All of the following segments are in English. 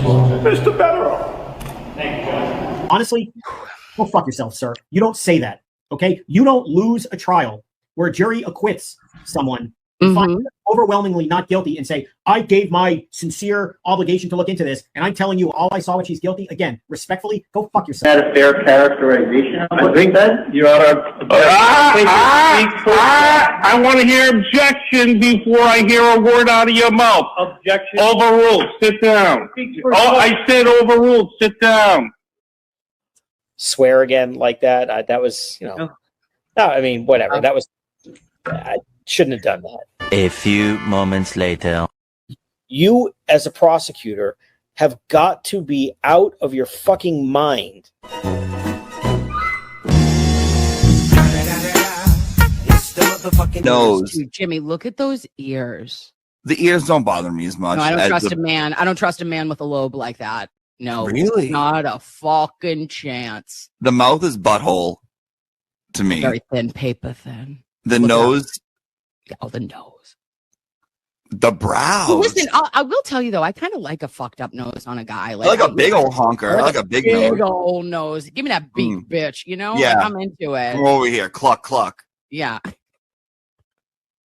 Mr. Bederow. Honestly, go fuck yourself, sir. You don't say that, okay? You don't lose a trial where a jury acquits someone and finds them overwhelmingly not guilty and say, I gave my sincere obligation to look into this, and I'm telling you all I saw when she's guilty. Again, respectfully, go fuck yourself. Is that a fair characterization of what you said? Your Honor. I want to hear objection before I hear a word out of your mouth. Objection. Overruled. Sit down. Oh, I said overruled. Sit down. Swear again like that. That was, no, I mean, whatever. That was, I shouldn't have done that. A few moments later. You, as a prosecutor, have got to be out of your fucking mind. Nose. Dude, Jimmy, look at those ears. The ears don't bother me as much. No, I don't trust a man. I don't trust a man with a lobe like that. No, really, not a fucking chance. The mouth is butthole to me. Very thin, paper thin. The nose. Oh, the nose. The brows. Well, listen, I will tell you though, I kind of like a fucked up nose on a guy. I like a big old honker. I like a big nose. Big old nose. Give me that beak, bitch. You know? Yeah. Like, I'm into it. Come over here. Cluck, cluck. Yeah.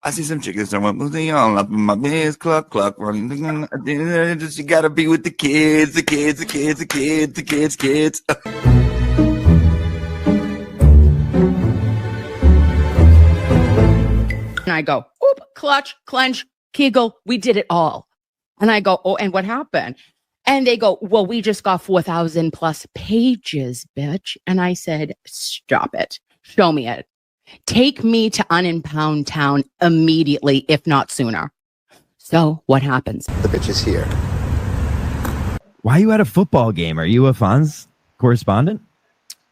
I see some chickens that went moving on up in my biz. Cluck, cluck. Running. You gotta be with the kids, the kids, the kids, the kids, the kids, kids. And I go, oop, clutch, clench, kegel. We did it all. And I go, oh, and what happened? And they go, well, we just got 4,000 plus pages, bitch. And I said, stop it. Show me it. Take me to Unimpound Town immediately, if not sooner. So what happens? The bitch is here. Why are you at a football game? Are you a Fonz correspondent?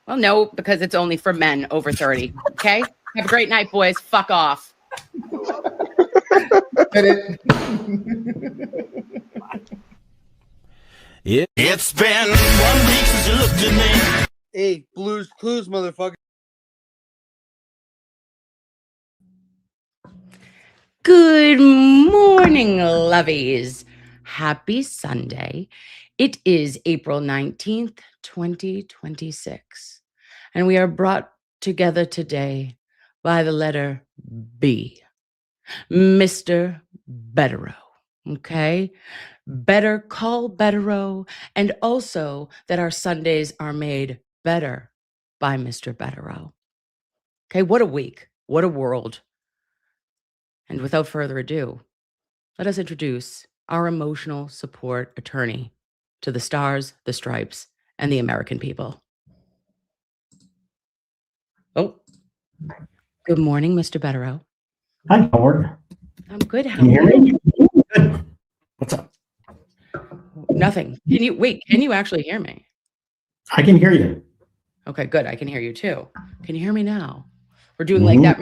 Well, no, because it's only for men over 30. Okay? Have a great night, boys. Fuck off. It's been 1 week since you looked at me. Hey, Blues Clues, motherfucker. Good morning, lovies. Happy Sunday. It is April 19th, 2026. And we are brought together today by the letter B. Mr. Bederow. Okay? Better call Bederow. And also that our Sundays are made better by Mr. Bederow. Okay, what a week. What a world. And without further ado, let us introduce our emotional support attorney to the stars, the stripes, and the American people. Oh, good morning, Mr. Bederow. Hi, Howard. I'm good. How Can you are hear you? me? Good. What's up? Nothing. Can you actually hear me? I can hear you. Okay, good. I can hear you too. Can you hear me now? We're doing like that.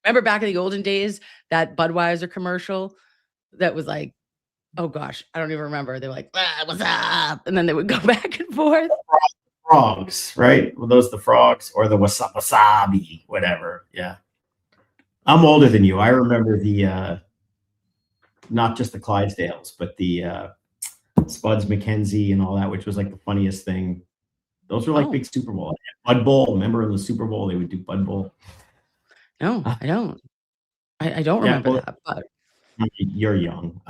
Remember back in the olden days, that Budweiser commercial that was like, oh gosh, I don't even remember. They're like, what's up? And then they would go back and forth. Frogs, right? Were those the frogs or the wasabi, whatever? Yeah. I'm older than you. I remember the, not just the Clydesdales, but the Spuds McKenzie and all that, which was like the funniest thing. Those were like big Super Bowl. Bud Bowl. Remember in the Super Bowl, they would do Bud Bowl. No, I don't. I don't remember that. But you're young.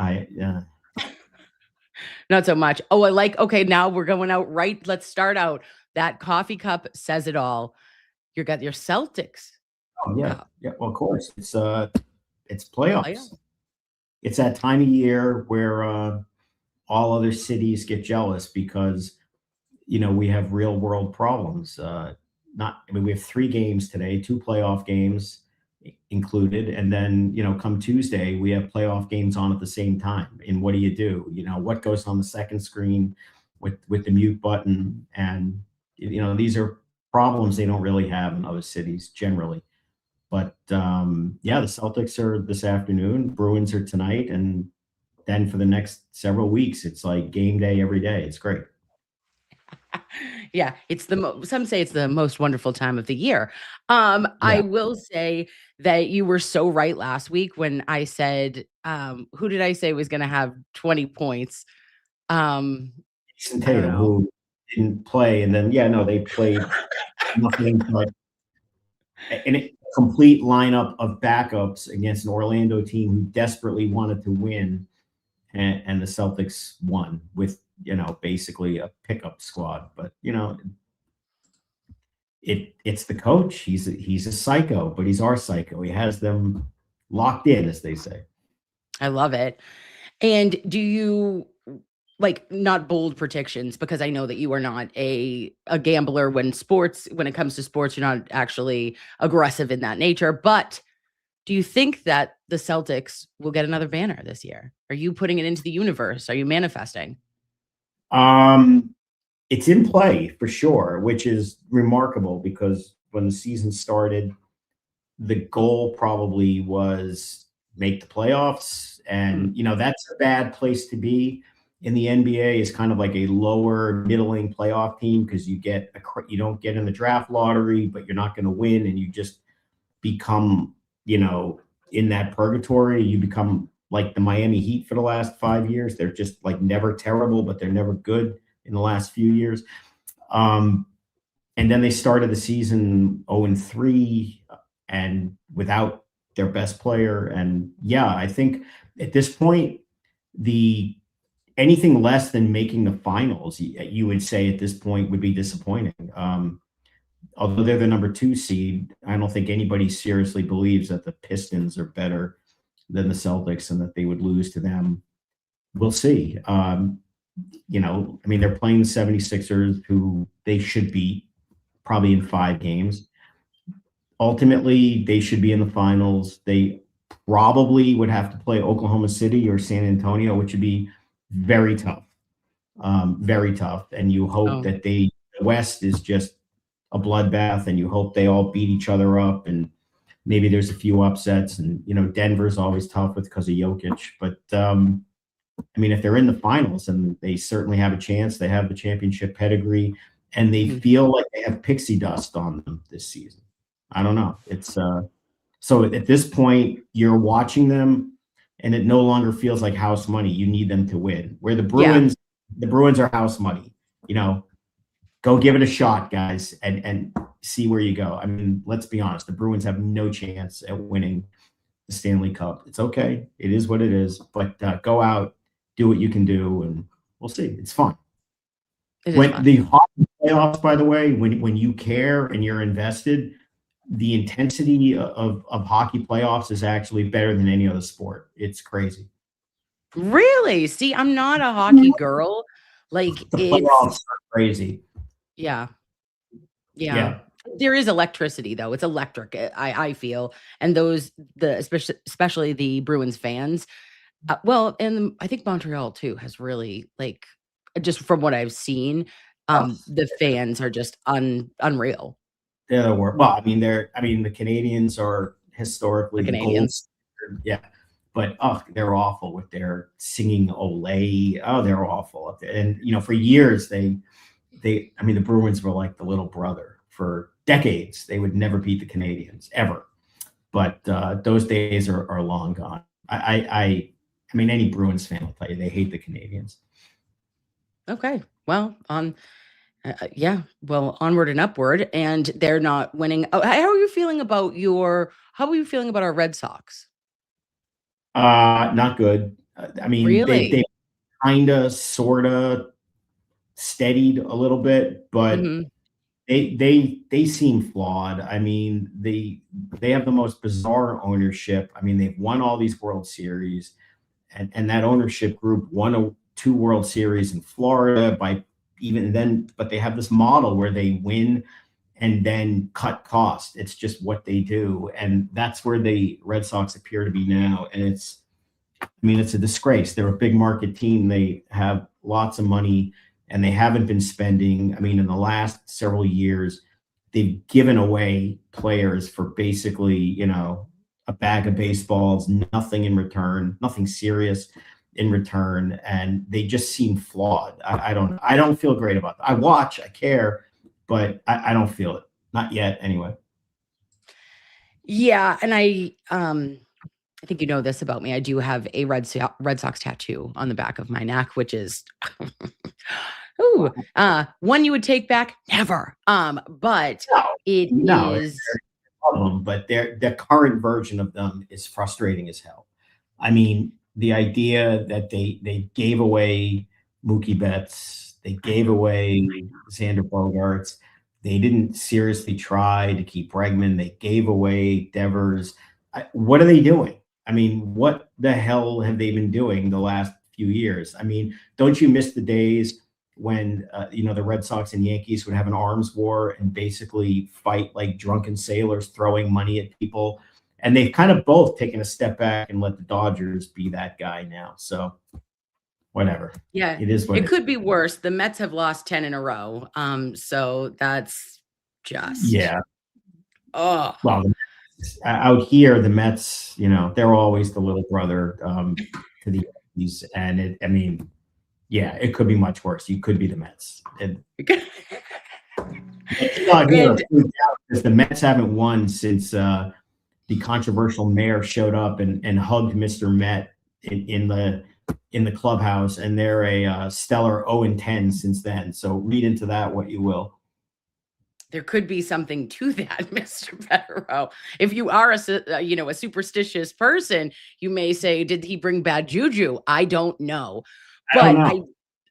Not so much. Oh, I like. Okay, now we're going out right. Let's start out. That coffee cup says it all. You got your Celtics. Oh yeah, yeah. Well, of course, it's playoffs. It's that time of year where all other cities get jealous because we have real world problems. We have 3 games today, 2 playoff games included. And then, come Tuesday, we have playoff games on at the same time. And what do you do? What goes on the second screen with the mute button? And, these are problems they don't really have in other cities generally. But the Celtics are this afternoon, Bruins are tonight. And then for the next several weeks, it's like game day every day. It's great. Yeah, it's some say it's the most wonderful time of the year. I will say that you were so right last week when I said, who did I say was going to have 20 points? Jason I don't Tatum, know. who didn't play, and then they played nothing but a complete lineup of backups against an Orlando team who desperately wanted to win, and the Celtics won with basically a pickup squad. But it's the coach. He's a psycho, but he's our psycho. He has them locked in, as they say. I love it. And do you not bold predictions, because I know that you are not a gambler when it comes to sports, you're not actually aggressive in that nature, but do you think that the Celtics will get another banner this year? Are you putting it into the universe? Are you manifesting? It's in play for sure, which is remarkable because when the season started, the goal probably was make the playoffs. And, that's a bad place to be in the NBA, is kind of like a lower middling playoff team, because you don't get in the draft lottery, but you're not going to win. And you just become, in that purgatory. You become like the Miami Heat for the last 5 years. They're just like never terrible, but they're never good in the last few years. And then they started the season 0-3 and without their best player. And I think at this point, anything less than making the finals, you would say at this point, would be disappointing. Although they're the number 2 seed, I don't think anybody seriously believes that the Pistons are better than the Celtics and that they would lose to them. We'll see. They're playing the 76ers, who they should beat probably in 5 games. Ultimately, they should be in the finals. They probably would have to play Oklahoma City or San Antonio, which would be very tough. Very tough. And you hope that the West is just a bloodbath, and you hope they all beat each other up, and maybe there's a few upsets. And Denver's always tough because of Jokic. But if they're in the finals, and they certainly have a chance, they have the championship pedigree, and they feel like they have pixie dust on them this season. I don't know. It's so at this point, you're watching them, and it no longer feels like house money. You need them to win. Where the Bruins are house money. Go give it a shot, guys, and see where you go. Let's be honest. The Bruins have no chance at winning the Stanley Cup. It's okay. It is what it is. But go out, do what you can do, and we'll see. It's fun. The hockey playoffs, by the way, when you care and you're invested, the intensity of hockey playoffs is actually better than any other sport. It's crazy. Really? See, I'm not a hockey girl. The playoffs are crazy. Yeah. There is electricity, though. It's electric, I feel. And especially the Bruins fans. And I think Montreal too has really, just from what I've seen, the fans are just unreal. They're the worst. Well, the Canadians are historically the Canadians. Gold. Yeah. But they're awful with their singing Olay. Oh, they're awful up there. And for years the Bruins were like the little brother for decades. They would never beat the Canadians ever. But those days are long gone. Any Bruins fan will tell you they hate the Canadians. Okay. Well, onward and upward, and they're not winning. How are you feeling about our Red Sox? Not good. Really? They kind of, sort of steadied a little bit, but they seem flawed. They have the most bizarre ownership. They've won all these World Series, and that ownership group won 2 World Series in Florida but they have this model where they win and then cut costs. It's just what they do. And that's where the Red Sox appear to be now. And it's a disgrace. They're a big market team. They have lots of money, and they haven't been spending. In the last several years, they've given away players for basically, a bag of baseballs, nothing in return, nothing serious in return. And they just seem flawed. I don't feel great about that. I watch, I care, but I don't feel it. Not yet, anyway. Yeah, and I think you know this about me. I do have a Red Sox tattoo on the back of my neck, which is Ooh, one you would take back? Never. But it is. Problem, but the current version of them is frustrating as hell. I mean, the idea that they gave away Mookie Betts, they gave away Xander Bogaerts, they didn't seriously try to keep Bregman, they gave away Devers. What are they doing? I mean, what the hell have they been doing the last few years? I mean, don't you miss the days when the Red Sox and Yankees would have an arms war and basically fight like drunken sailors throwing money at people? And they've kind of both taken a step back and let the Dodgers be that guy now. So whatever. Yeah, it is what it could be worse. The Mets have lost 10 in a row. So that's just Well, out here, the Mets, they're always the little brother to the Yankees, and it could be much worse. You could be the Mets. It's not here because the Mets haven't won since the controversial mayor showed up and hugged Mr. Met in the clubhouse, and they're a stellar 0-10 since then. So read into that what you will. There could be something to that, Mr. Bederow. If you are a superstitious person, you may say, did he bring bad juju? I don't know. But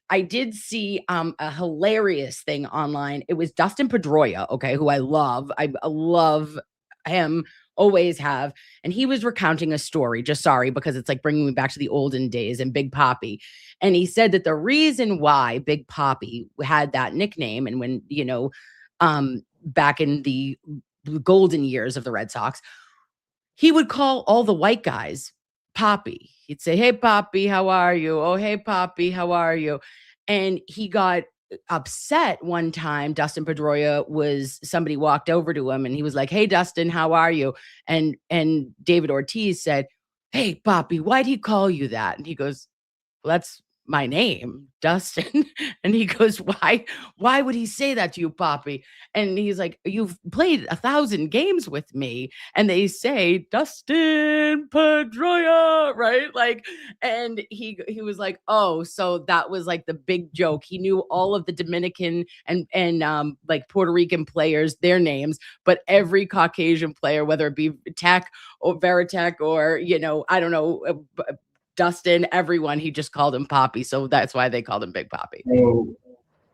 I did see a hilarious thing online. It was Dustin Pedroia, okay, who I love. I love him, always have. And he was recounting a story, because it's like bringing me back to the olden days and Big Papi. And he said that the reason why Big Papi had that nickname, and when, back in the golden years of the Red Sox, he would call all the white guys Papi. He'd say, hey, Papi, how are you? Oh, hey, Papi, how are you? And he got upset one time. Dustin Pedroia somebody walked over to him and he was like, hey, Dustin, how are you? And David Ortiz said, hey, Papi, why'd he call you that? And he goes, well, that's my name, Dustin. And he goes, why would he say that to you, Papi? And he's like, you've played 1,000 games with me. And they say Dustin Pedroia, right? Like, and he was like, oh, so that was like the big joke. He knew all of the Dominican and like Puerto Rican players, their names, but every Caucasian player, whether it be Tech or Veritek or, I don't know, Dustin, everyone, he just called him Papi. So that's why they called him Big Papi. So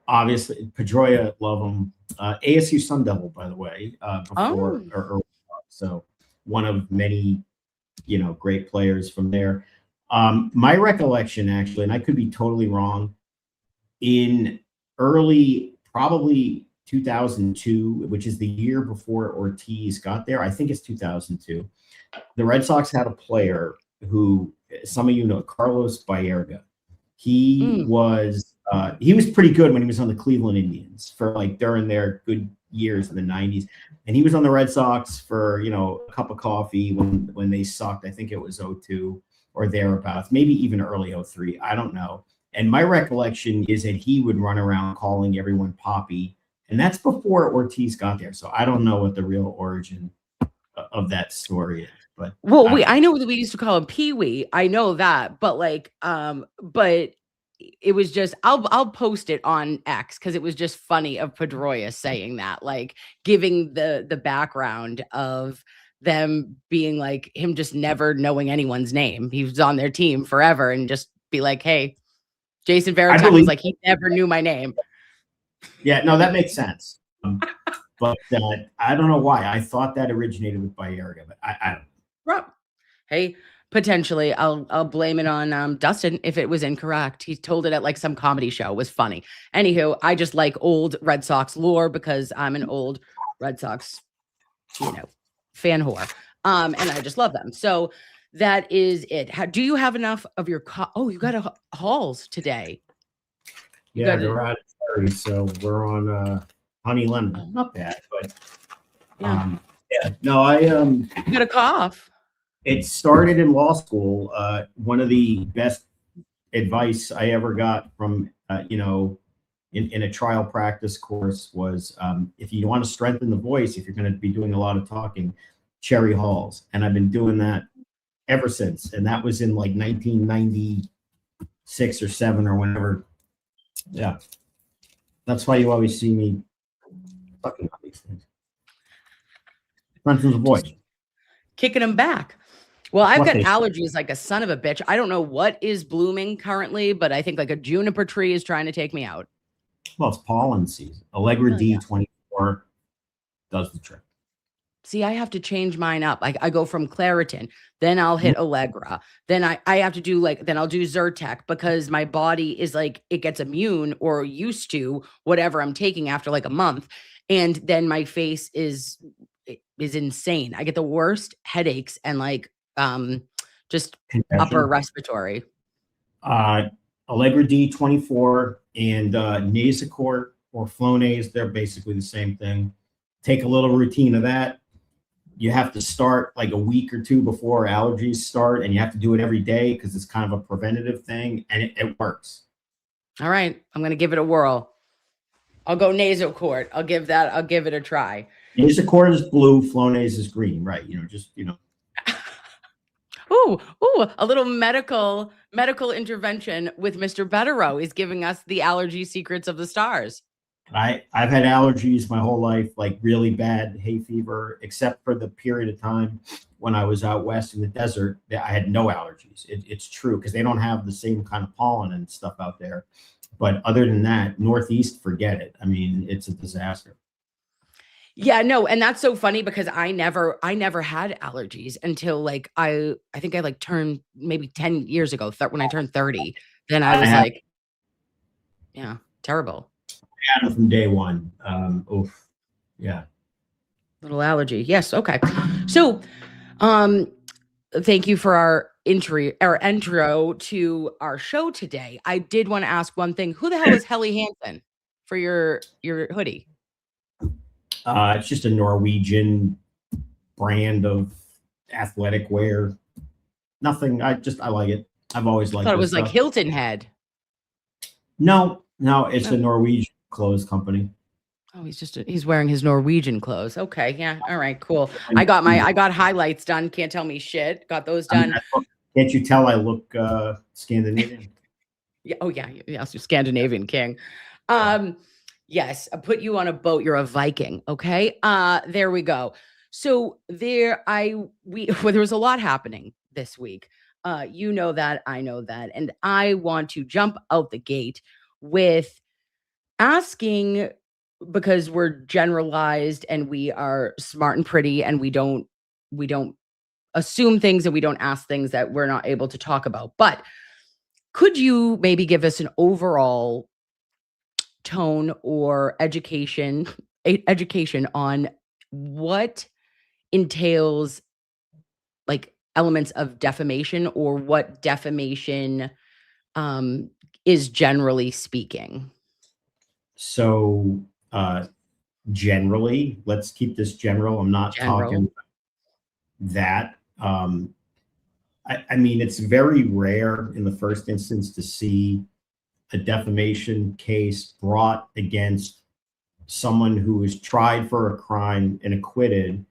obviously, Pedroia, love him. ASU Sun Devil, by the way, so one of many, great players from there. My recollection, actually, and I could be totally wrong, in early, probably 2002, which is the year before Ortiz got there, I think it's 2002, the Red Sox had a player who, some of you know, Carlos Baerga. He was pretty good when he was on the Cleveland Indians for like during their good years in the 90s. And he was on the Red Sox for, a cup of coffee when they sucked. I think it was 02 or thereabouts, maybe even early 03. I don't know. And my recollection is that he would run around calling everyone Papi. And that's before Ortiz got there. So I don't know what the real origin of that story is. But I know that we used to call him Pee Wee. I know that, but but it was just I'll post it on X because it was just funny of Pedroia saying that, like giving the background of them being like him just never knowing anyone's name. He was on their team forever and just be like, hey, Jason Veritek was like, he never knew my name. Yeah, no, that makes sense. But I don't know why. I thought that originated with Baerga, but I don't know. Hey, potentially I'll blame it on Dustin if it was incorrect. He told it at like some comedy show. It was funny. Anywho, I just like old Red Sox lore because I'm an old Red Sox, fan whore. And I just love them. So that is it. Do you have enough of your you got a Halls today? Yeah, they're out of cherry, so we're on honey lemon. Not bad, but no, you got a cough. It started in law school. One of the best advice I ever got from, in a trial practice course was if you want to strengthen the voice, if you're going to be doing a lot of talking, Cherry Halls. And I've been doing that ever since. And that was in like 1996 or 7 or whenever. Yeah. That's why you always see me fucking on these things. Runs from the voice. Kicking them back. Well, I've What got they- allergies like a son of a bitch. I don't know what is blooming currently, but I think like a juniper tree is trying to take me out. Well, it's pollen season. Allegra Oh, yeah. D24 does the trick. See, I have to change mine up. I go from Claritin, then I'll hit Allegra. Then I have to do then I'll do Zyrtec because my body is like, it gets immune or used to whatever I'm taking after like a month. And then my face is insane. I get the worst headaches and just upper respiratory. Allegra D24 and Nasacort or Flonase, they're basically the same thing. Take a little routine of that. You have to start like a week or two before allergies start, and you have to do it every day because it's kind of a preventative thing, and it works. All right, I'm gonna give it a whirl. I'll go Nasacort. I'll give it a try. Nasacort is blue, Flonase is green, right? Ooh, a little medical intervention with Mr. Bederow is giving us the allergy secrets of the stars. I've had allergies my whole life, like really bad hay fever, except for the period of time when I was out west in the desert. I had no allergies. It's true because they don't have the same kind of pollen and stuff out there. But other than that, Northeast, forget it. I mean, it's a disaster. Yeah, no, and that's so funny because I never had allergies until I think I turned maybe 10 years ago when I turned 30. Then I was yeah, terrible. I had them from day one. Yeah. Little allergy. Yes. Okay. So, thank you for our intro to our show today. I did want to ask one thing. Who the hell is Helly Hansen for your hoodie? It's just a Norwegian brand of athletic wear. Nothing. I like it. I've always liked it. I thought it was like Hilton Head. No, it's a Norwegian clothes company. Oh, he's wearing his Norwegian clothes. Okay. Yeah. All right, cool. I got highlights done. Can't tell me shit. Got those done. Can't you tell I look Scandinavian? Yeah. Oh yeah. Yes. You're Scandinavian king. Yes. I put you on a boat. You're a Viking. Okay. There we go. So there was a lot happening this week. You know that, I know that. And I want to jump out the gate with asking, because we're generalized and we are smart and pretty and we don't assume things and we don't ask things that we're not able to talk about. But could you maybe give us an overall tone or education on what entails elements of defamation or what defamation is generally speaking? So generally, let's keep this general. I'm not talking that. I mean, it's very rare in the first instance to see a defamation case brought against someone who is tried for a crime and acquitted,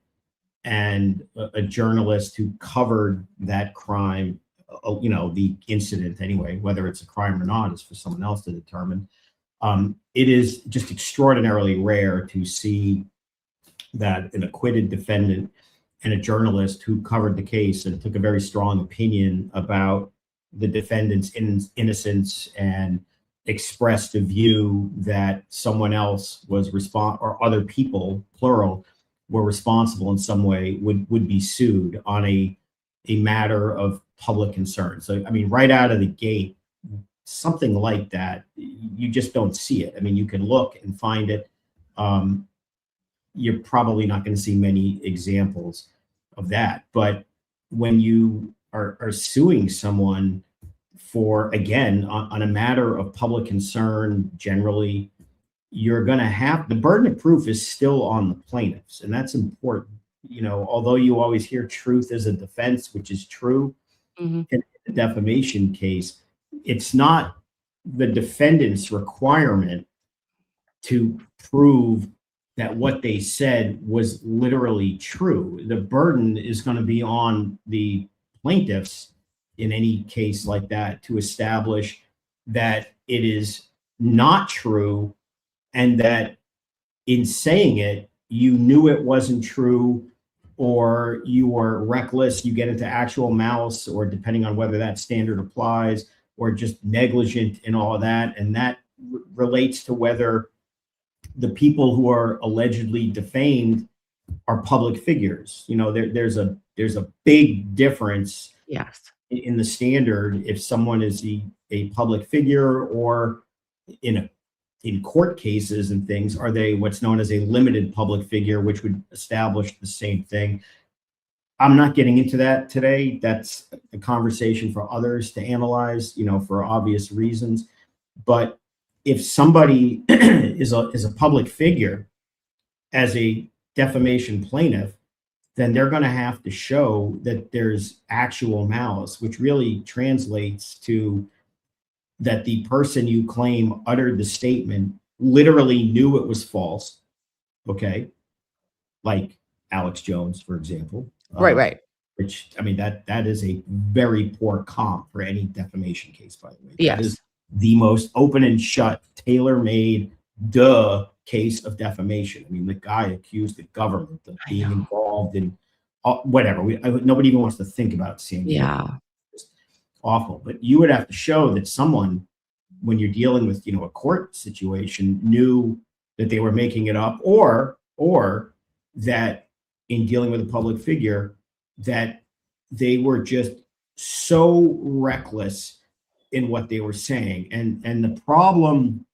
and a journalist who covered that crime, the incident anyway, whether it's a crime or not is for someone else to determine. It is just extraordinarily rare to see that an acquitted defendant and a journalist who covered the case and took a very strong opinion about the defendant's innocence and expressed a view that someone else was or other people, plural, were responsible in some way, would be sued on a matter of public concern. So, I mean, right out of the gate, something like that, you just don't see it. I mean, you can look and find it. You're probably not going to see many examples of that. But when you are suing someone for, again, on a matter of public concern, generally, you're going to have the burden of proof is still on the plaintiffs. And that's important. Although you always hear truth as a defense, which is true in the defamation case, it's not the defendant's requirement to prove that what they said was literally true. The burden is going to be on the plaintiffs in any case like that to establish that it is not true and that in saying it, you knew it wasn't true, or you were reckless, you get into actual malice, or depending on whether that standard applies, or just negligent in all of that. And that relates to whether the people who are allegedly defamed are public figures. You know, there's a big difference Yes. in the standard if someone is a public figure, or in court cases and things, are they what's known as a limited public figure, which would establish the same thing. I'm not getting into that today. That's a conversation for others to analyze, you know, for obvious reasons. But if somebody is a public figure as a defamation plaintiff, then they're going to have to show that there's actual malice, which really translates to that the person you claim uttered the statement literally knew it was false. Okay. Like Alex Jones, for example. Right. Which, I mean, that is a very poor comp for any defamation case, by the way. Yes. That is the most open and shut, tailor-made, case of defamation. I mean, the guy accused the government of being involved in whatever. Nobody even wants to think about seeing it. Yeah. It's awful. But you would have to show that someone, when you're dealing with, you know, a court situation, knew that they were making it up, or that in dealing with a public figure, that they were just so reckless in what they were saying. And the problem,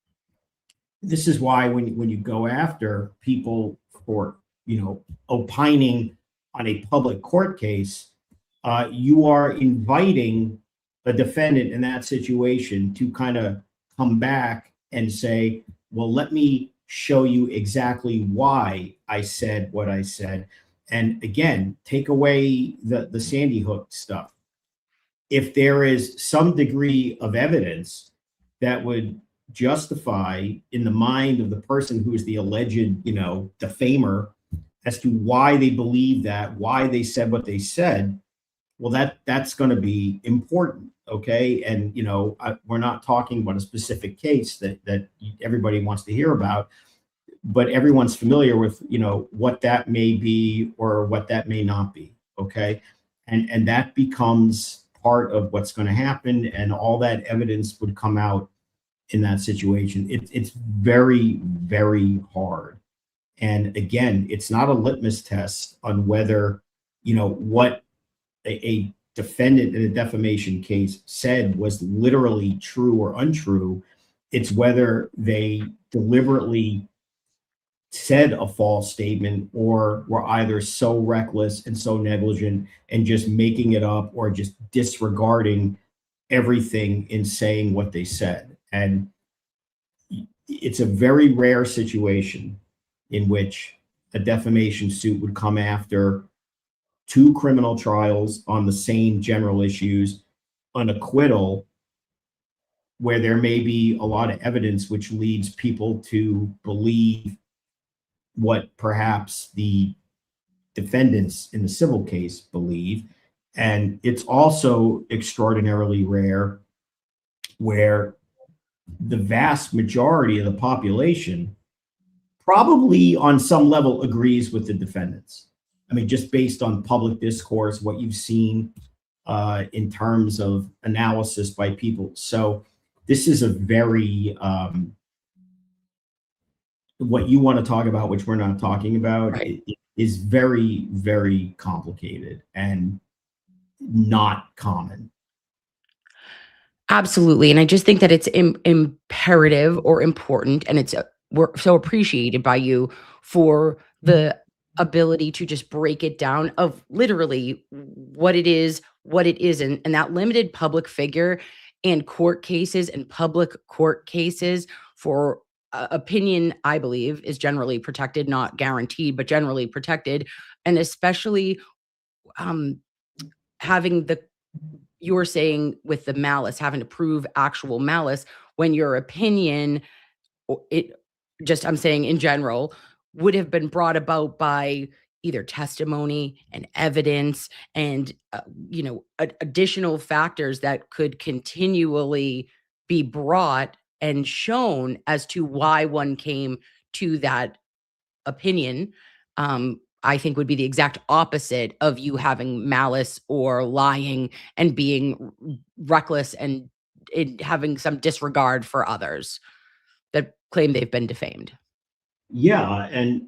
this is why when you go after people for, you know, opining on a public court case, you are inviting the defendant in that situation to kind of come back and say, well, let me show you exactly why I said what I said. And again, take away the Sandy Hook stuff. If there is some degree of evidence that would justify in the mind of the person who is the alleged, you know, defamer, as to why they believe that, why they said what they said, well, that's going to be important. Okay. And, you know, we're not talking about a specific case that everybody wants to hear about, but everyone's familiar with, you know, what that may be or what that may not be. Okay. And that becomes part of what's going to happen. And all that evidence would come out in that situation. It's very, very hard. And again, it's not a litmus test on whether, you know, what a defendant in a defamation case said was literally true or untrue. It's whether they deliberately said a false statement, or were either so reckless and so negligent and just making it up, or just disregarding everything in saying what they said. And it's a very rare situation in which a defamation suit would come after two criminal trials on the same general issues, an acquittal, where there may be a lot of evidence which leads people to believe what perhaps the defendants in the civil case believe. And it's also extraordinarily rare where the vast majority of the population probably on some level agrees with the defendants. I mean, just based on public discourse, what you've seen in terms of analysis by people. So this is a very, what you want to talk about, which we're not talking about, Right. is very, very complicated and not common. Absolutely. And I just think that it's imperative or important, and we're so appreciated by you for the ability to just break it down of literally what it is, what it isn't, and that limited public figure and court cases and public court cases for opinion, I believe, is generally protected, not guaranteed, but generally protected. And especially having you were saying with the malice, having to prove actual malice when your opinion, I'm saying in general, would have been brought about by either testimony and evidence and, additional factors that could continually be brought and shown as to why one came to that opinion, I think would be the exact opposite of you having malice or lying and being reckless and having some disregard for others that claim they've been defamed. Yeah, and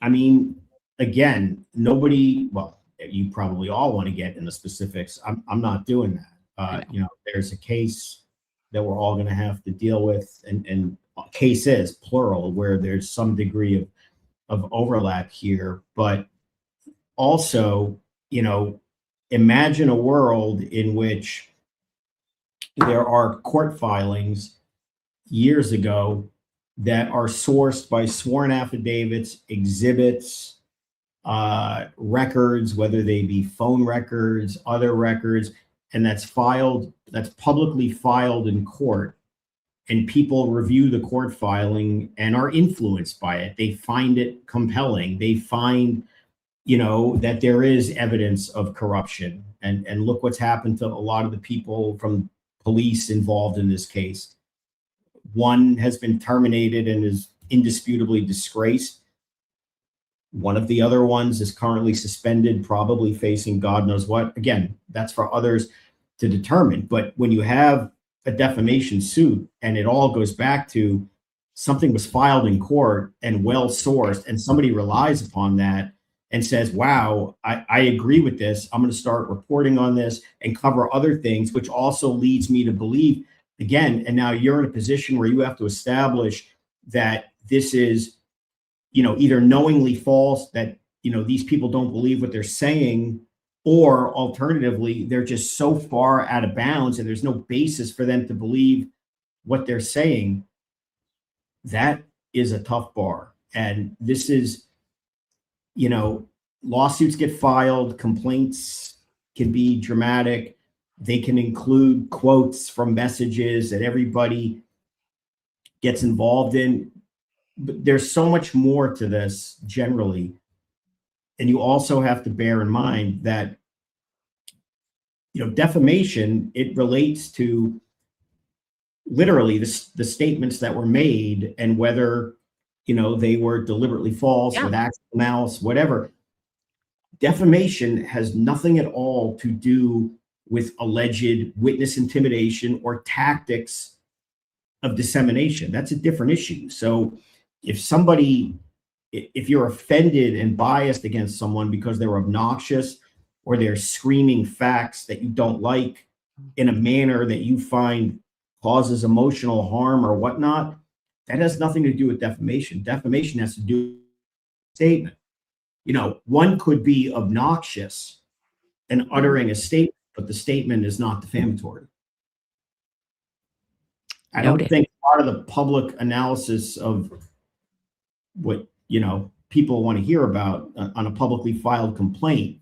I mean, again, nobody. Well, you probably all want to get in the specifics. I'm not doing that. You know, there's a case that we're all going to have to deal with, and cases plural, where there's some degree of overlap here. But also, you know, imagine a world in which there are court filings years ago that are sourced by sworn affidavits, exhibits, records, whether they be phone records, other records, and that's publicly filed in court. And people review the court filing and are influenced by it. They find it compelling. They find, you know, that there is evidence of corruption. And look what's happened to a lot of the people from police involved in this case. One has been terminated and is indisputably disgraced. One of the other ones is currently suspended, probably facing God knows what. Again, that's for others to determine. But when you have a defamation suit and it all goes back to something was filed in court and well sourced, and somebody relies upon that and says, wow, I agree with this. I'm going to start reporting on this and cover other things, which also leads me to believe again. And now you're in a position where you have to establish that this is, you know, either knowingly false, that, you know, these people don't believe what they're saying, or alternatively, they're just so far out of bounds and there's no basis for them to believe what they're saying. That is a tough bar. And this is, you know, lawsuits get filed, complaints can be dramatic. They can include quotes from messages that everybody gets involved in. But there's so much more to this generally. And you also have to bear in mind that, you know, defamation, it relates to literally the statements that were made and whether, you know, they were deliberately false, with actual malice, whatever. Defamation has nothing at all to do with alleged witness intimidation or tactics of dissemination. That's a different issue. So if you're offended and biased against someone because they're obnoxious or they're screaming facts that you don't like in a manner that you find causes emotional harm or whatnot, that has nothing to do with defamation. Defamation has to do with a statement. You know, one could be obnoxious and uttering a statement, but the statement is not defamatory. I don't think part of the public analysis of what, you know, people want to hear about on a publicly filed complaint,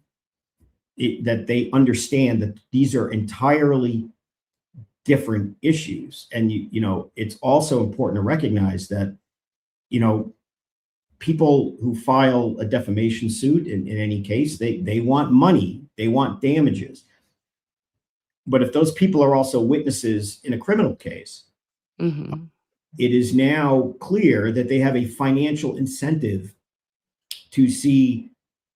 that they understand that these are entirely different issues. And, you know, it's also important to recognize that, you know, people who file a defamation suit in any case, they want money, they want damages. But if those people are also witnesses in a criminal case, it is now clear that they have a financial incentive to see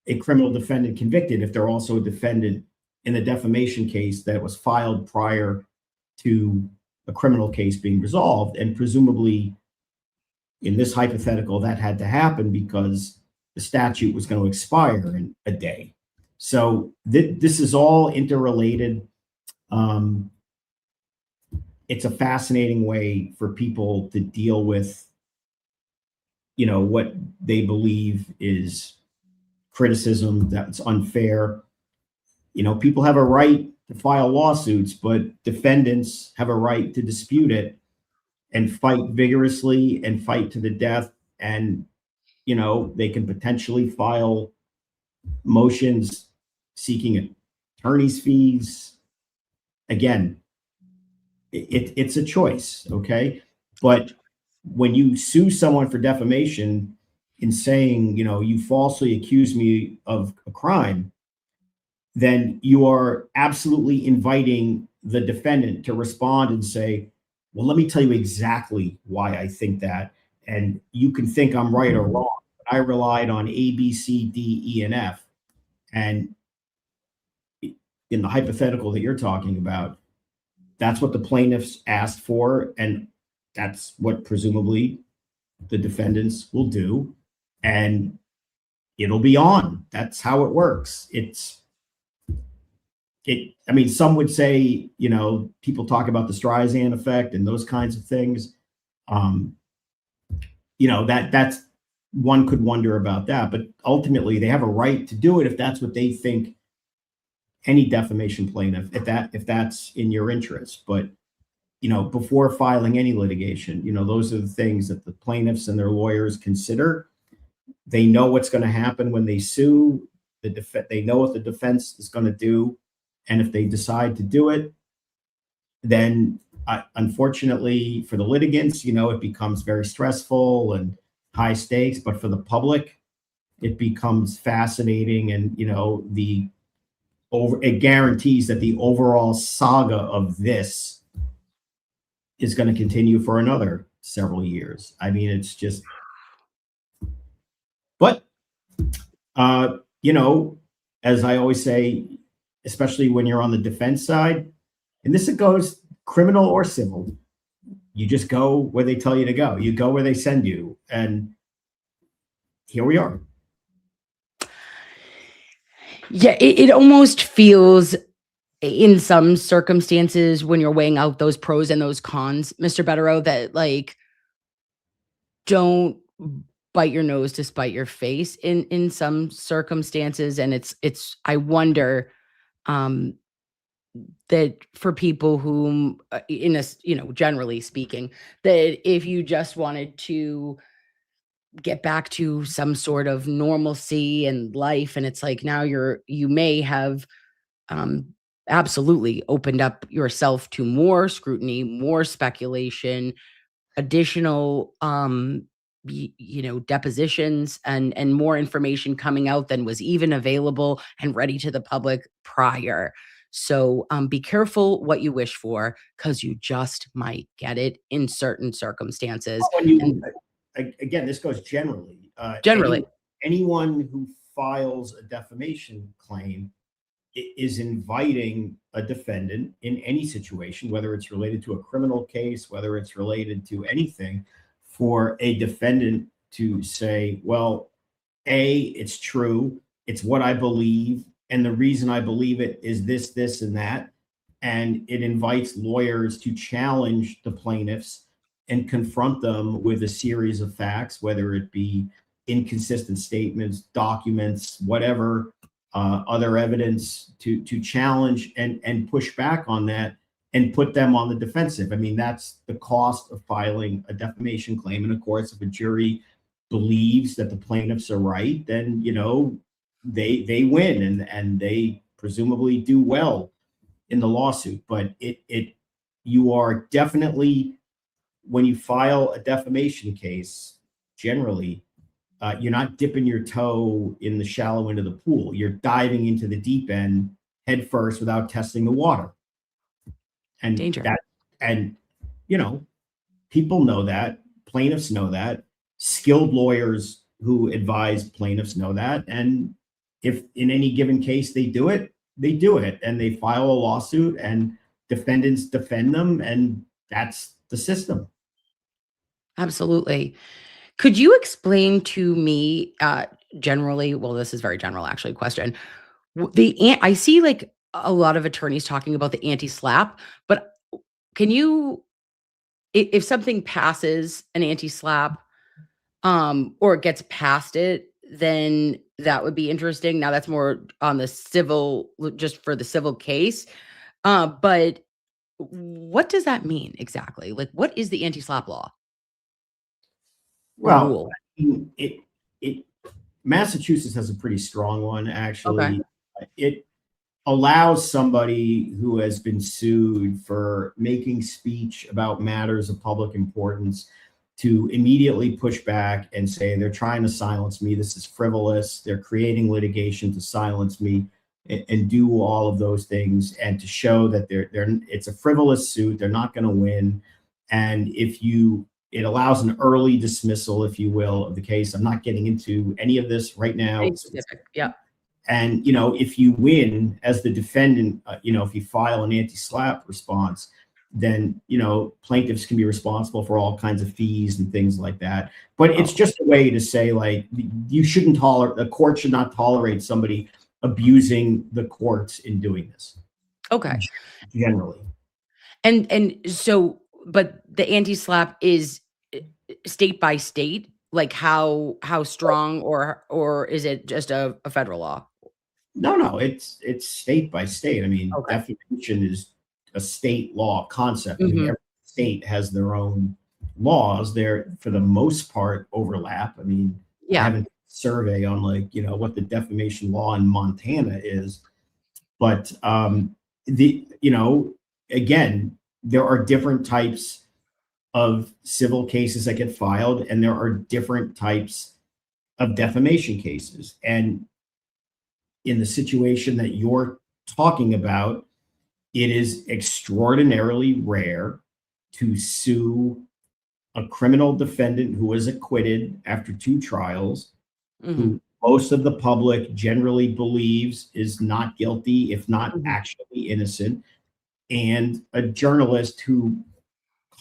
a criminal defendant convicted if they're also a defendant in the defamation case that was filed prior to a criminal case being resolved. And presumably in this hypothetical, that had to happen because the statute was going to expire in a day. So this is all interrelated. It's a fascinating way for people to deal with, you know, what they believe is criticism that's unfair. You know, people have a right to file lawsuits, but defendants have a right to dispute it and fight vigorously and fight to the death. And, you know, they can potentially file motions seeking attorney's fees. Again, it's a choice, okay? But when you sue someone for defamation in saying, you know, you falsely accuse me of a crime, then you are absolutely inviting the defendant to respond and say, Well, let me tell you exactly why I think that. And you can think I'm right or wrong. But I relied on A, B, C, D, E, and F. And in the hypothetical that you're talking about, that's what the plaintiffs asked for. And that's what presumably the defendants will do. And it'll be on. That's how it works. I mean, some would say, you know, people talk about the Streisand effect and those kinds of things. You know, that's one could wonder about that, but ultimately they have a right to do it if that's what they think, any defamation plaintiff, if that's in your interest. But, you know, before filing any litigation, you know, those are the things that the plaintiffs and their lawyers consider. They know what's going to happen when they sue. They know what the defense is going to do. And if they decide to do it, then unfortunately for the litigants, you know, it becomes very stressful and high stakes. But for the public, it becomes fascinating. And, you know, it guarantees that the overall saga of this is going to continue for another several years. I mean, it's just, but, you know, as I always say, especially when you're on the defense side, and this, it goes criminal or civil, you just go where they tell you to go. You go where they send you. And here we are. Yeah, it almost feels in some circumstances when you're weighing out those pros and those cons, Mr. Bederow, that like, don't bite your nose to spite your face in some circumstances. And it's I wonder that for people whom in a, you know, generally speaking, that if you just wanted to get back to some sort of normalcy and life, and it's like now you may have absolutely opened up yourself to more scrutiny, more speculation, additional you know, depositions and more information coming out than was even available and ready to the public prior. So be careful what you wish for, because you just might get it in certain circumstances. Again, this goes generally. Generally. Anyone who files a defamation claim is inviting a defendant in any situation, whether it's related to a criminal case, whether it's related to anything, for a defendant to say, well, A, it's true, it's what I believe, and the reason I believe it is this, this, and that. And it invites lawyers to challenge the plaintiffs and confront them with a series of facts, whether it be inconsistent statements, documents, whatever, other evidence, to challenge and push back on that and put them on the defensive. I mean, that's the cost of filing a defamation claim. And of course, if a jury believes that the plaintiffs are right, then, you know, they win and they presumably do well in the lawsuit. But you are definitely, when you file a defamation case, generally, you're not dipping your toe in the shallow end of the pool. You're diving into the deep end head first without testing the water. And Danger. And you know, people know that, plaintiffs know that, skilled lawyers who advise plaintiffs know that. And if in any given case they do it, and they file a lawsuit and defendants defend them, and that's the system. Absolutely. Could you explain to me generally, well, this is very general actually question. I see like a lot of attorneys talking about the anti-SLAPP, but can you, if something passes an anti-SLAPP or it gets past it, then that would be interesting. Now that's more on the civil, just for the civil case. But what does that mean exactly? Like, what is the anti-SLAPP law? Well, Massachusetts has a pretty strong one, actually. Okay. It allows somebody who has been sued for making speech about matters of public importance to immediately push back and say, they're trying to silence me, this is frivolous, they're creating litigation to silence me, and do all of those things, and to show that it's a frivolous suit, they're not going to win, And it allows an early dismissal, if you will, of the case. I'm not getting into any of this right now. Yeah. And, if you win as the defendant, if you file an anti-SLAPP response, then, plaintiffs can be responsible for all kinds of fees and things like that. But it's just a way to say, like, the court should not tolerate somebody abusing the courts in doing this. Okay. Generally. And so, but the anti-SLAPP is state by state, like how strong, or is it just a federal law? No, it's state by state. I mean, defamation is a state law concept. I mean, every state has their own laws. There, for the most part, overlap. I mean, I haven't survey on what the defamation law in Montana is, but again, there are different types of civil cases that get filed, and there are different types of defamation cases. And in the situation that you're talking about, it is extraordinarily rare to sue a criminal defendant who was acquitted after 2 trials, who most of the public generally believes is not guilty, if not actually innocent, and a journalist who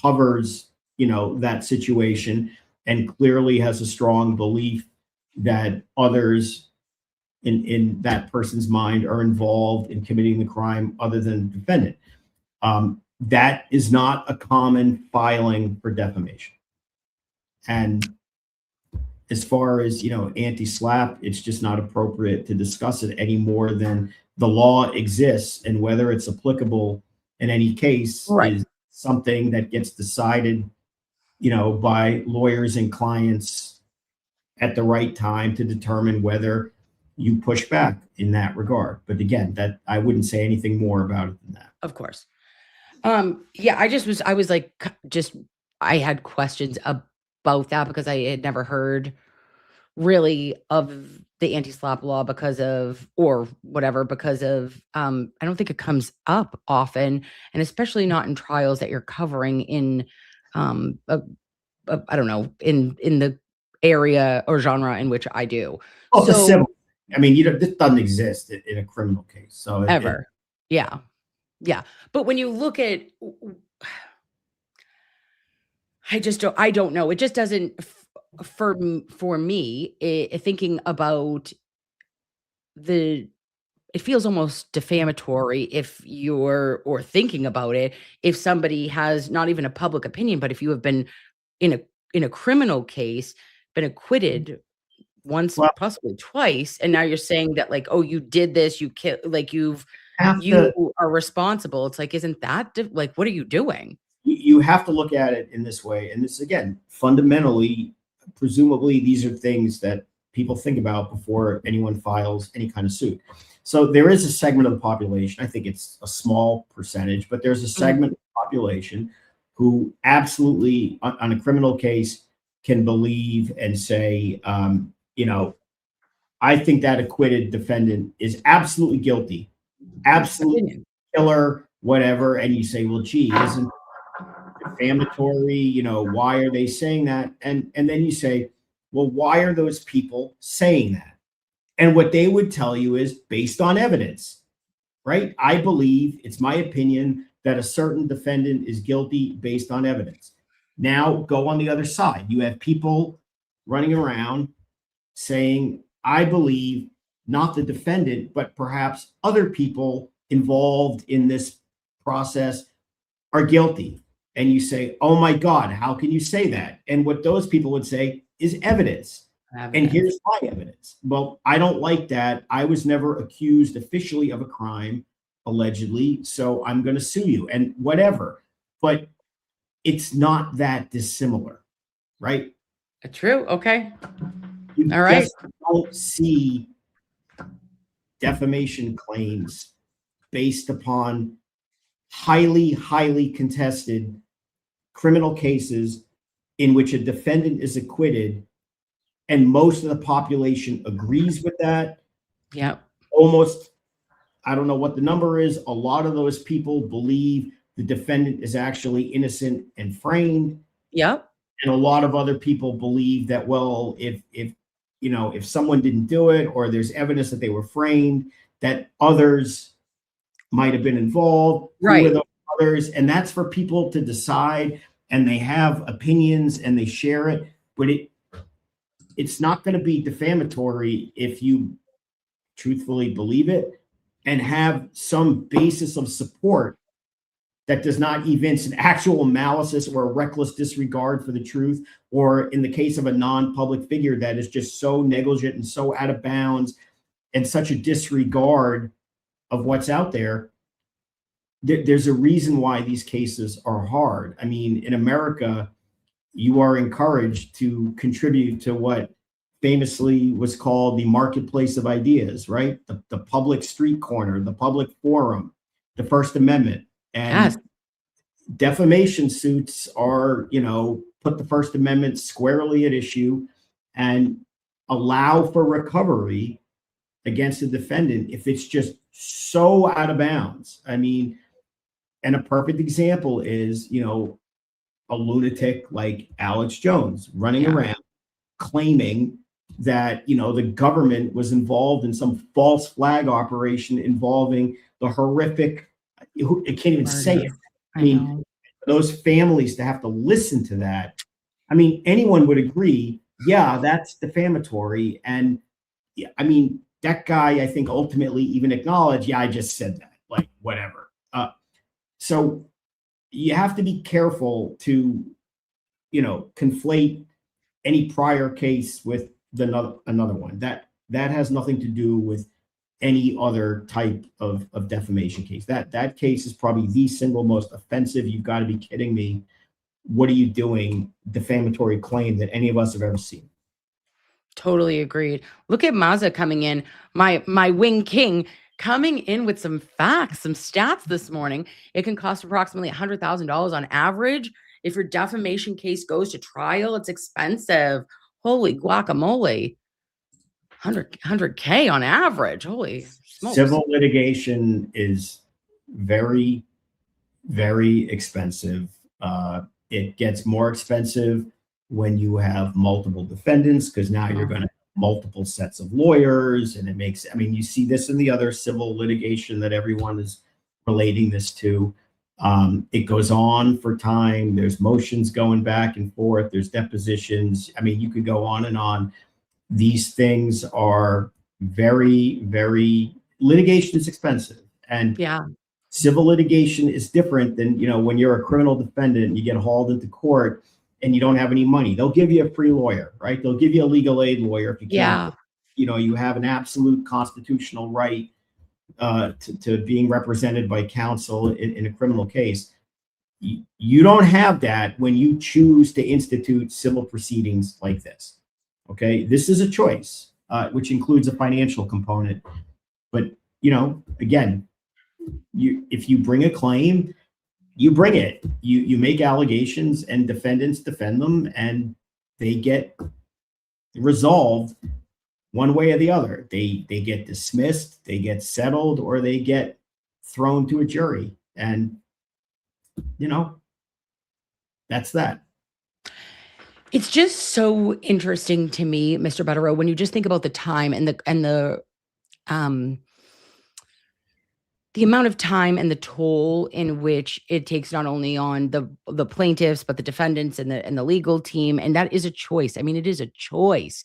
covers, that situation and clearly has a strong belief that others in that person's mind are involved in committing the crime other than the defendant. That is not a common filing for defamation. And as far as, anti-SLAPP, it's just not appropriate to discuss it any more than the law exists, and whether it's applicable in any case is something that gets decided, by lawyers and clients at the right time to determine whether you push back in that regard. But again, that I wouldn't say anything more about it than that. Of course. I had questions about that because I had never heard really of the anti-SLAPP law because of I don't think it comes up often, and especially not in trials that you're covering in I don't know, in the area or genre in which I do. Oh, so, civil. I mean, this doesn't exist in a criminal case. So ever. Yeah. But when you look at, I don't know. It just doesn't, for me, thinking about it feels almost defamatory or thinking about it, if somebody has not even a public opinion, but if you have been in a criminal case, been acquitted once, possibly twice, and now you're saying that, like, oh, you did this, you are responsible. It's like, isn't that like, what are you doing? You have to look at it in this way. And this, again, fundamentally, presumably, these are things that people think about before anyone files any kind of suit. So there is a segment of the population, I think it's a small percentage, but there's a segment of the population who absolutely, on a criminal case, can believe and say, I think that acquitted defendant is absolutely guilty, absolutely killer, whatever. And you say, well, gee, isn't defamatory? Why are they saying that? And then you say, well, why are those people saying that? And what they would tell you is based on evidence, right? I believe, it's my opinion, that a certain defendant is guilty based on evidence. Now go on the other side. You have people running around saying, I believe not the defendant, but perhaps other people involved in this process are guilty. And you say, oh my God, how can you say that? And what those people would say is evidence. And here's my evidence. Well, I don't like that. I was never accused officially of a crime, allegedly, so I'm going to sue you and whatever. But it's not that dissimilar, right? True. Okay. All right. You don't see defamation claims based upon highly, highly contested criminal cases in which a defendant is acquitted and most of the population agrees with that. Yeah. Almost, I don't know what the number is. A lot of those people believe the defendant is actually innocent and framed. Yep. And a lot of other people believe that, well, if someone didn't do it, or there's evidence that they were framed, that others might have been involved. Right. Who are those others? And that's for people to decide, and they have opinions and they share it, but it's not going to be defamatory if you truthfully believe it and have some basis of support that does not evince an actual malice or a reckless disregard for the truth, or in the case of a non-public figure that is just so negligent and so out of bounds and such a disregard of what's out there. There's a reason why these cases are hard. I mean, in America, you are encouraged to contribute to what famously was called the marketplace of ideas, right? The public street corner, the public forum, the First Amendment. And defamation suits are, put the First Amendment squarely at issue and allow for recovery against the defendant if it's just so out of bounds. I mean, and a perfect example is, a lunatic like Alex Jones running around claiming that, the government was involved in some false flag operation involving the horrific, I can't even say it. I mean, those families to have to listen to that. I mean, anyone would agree, yeah, that's defamatory. And I mean, that guy, I think, ultimately even acknowledged, yeah, I just said that, like, whatever. So you have to be careful to, conflate any prior case with another one. That has nothing to do with any other type of defamation case. That case is probably the single most offensive. You've got to be kidding me. What are you doing? Defamatory claim that any of us have ever seen. Totally agreed. Look at Mazza coming in, my wing king, coming in with some facts, some stats this morning. It can cost approximately $100,000 on average. If your defamation case goes to trial, it's expensive. Holy guacamole. 100K on average. Holy smokes. Civil litigation is very, very expensive. It gets more expensive when you have multiple defendants, because now you're going to have multiple sets of lawyers, and it makes, I mean, you see this in the other civil litigation that everyone is relating this to. It goes on for time. There's motions going back and forth. There's depositions. I mean, you could go on and on. These things are very, very, litigation is expensive. And civil litigation is different than, when you're a criminal defendant and you get hauled into court and you don't have any money. They'll give you a free lawyer, right? They'll give you a legal aid lawyer if you can't. You have an absolute constitutional right to being represented by counsel in a criminal case. You don't have that when you choose to institute civil proceedings like this. Okay, this is a choice, which includes a financial component. But, again, if you bring a claim, you bring it. You make allegations, and defendants defend them, and they get resolved one way or the other. They get dismissed, they get settled, or they get thrown to a jury. And, that's that. It's just so interesting to me, Mr. Bederow, when you just think about the time and the amount of time and the toll in which it takes not only on the plaintiffs, but the defendants and the legal team. And that is a choice. I mean, it is a choice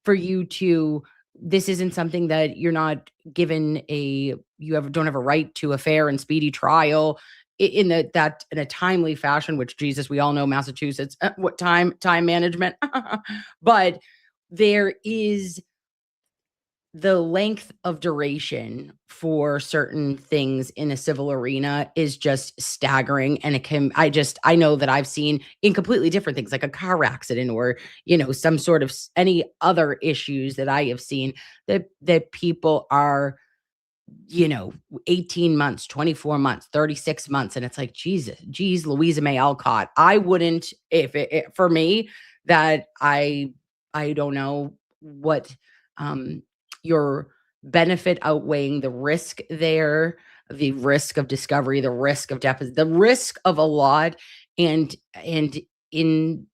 for you to, this isn't something that you're not given don't have a right to a fair and speedy trial in a timely fashion, which, Jesus, we all know Massachusetts, what time management, but there is the length of duration for certain things in a civil arena is just staggering. And I know that I've seen in completely different things, like a car accident or, some sort of any other issues that I have seen that people are, 18 months, 24 months, 36 months. And it's like, geez, Louisa May Alcott. I wouldn't, for me, that I don't know what, your benefit outweighing the risk there. the risk of discovery, the risk of deposition, the risk of a lot, and in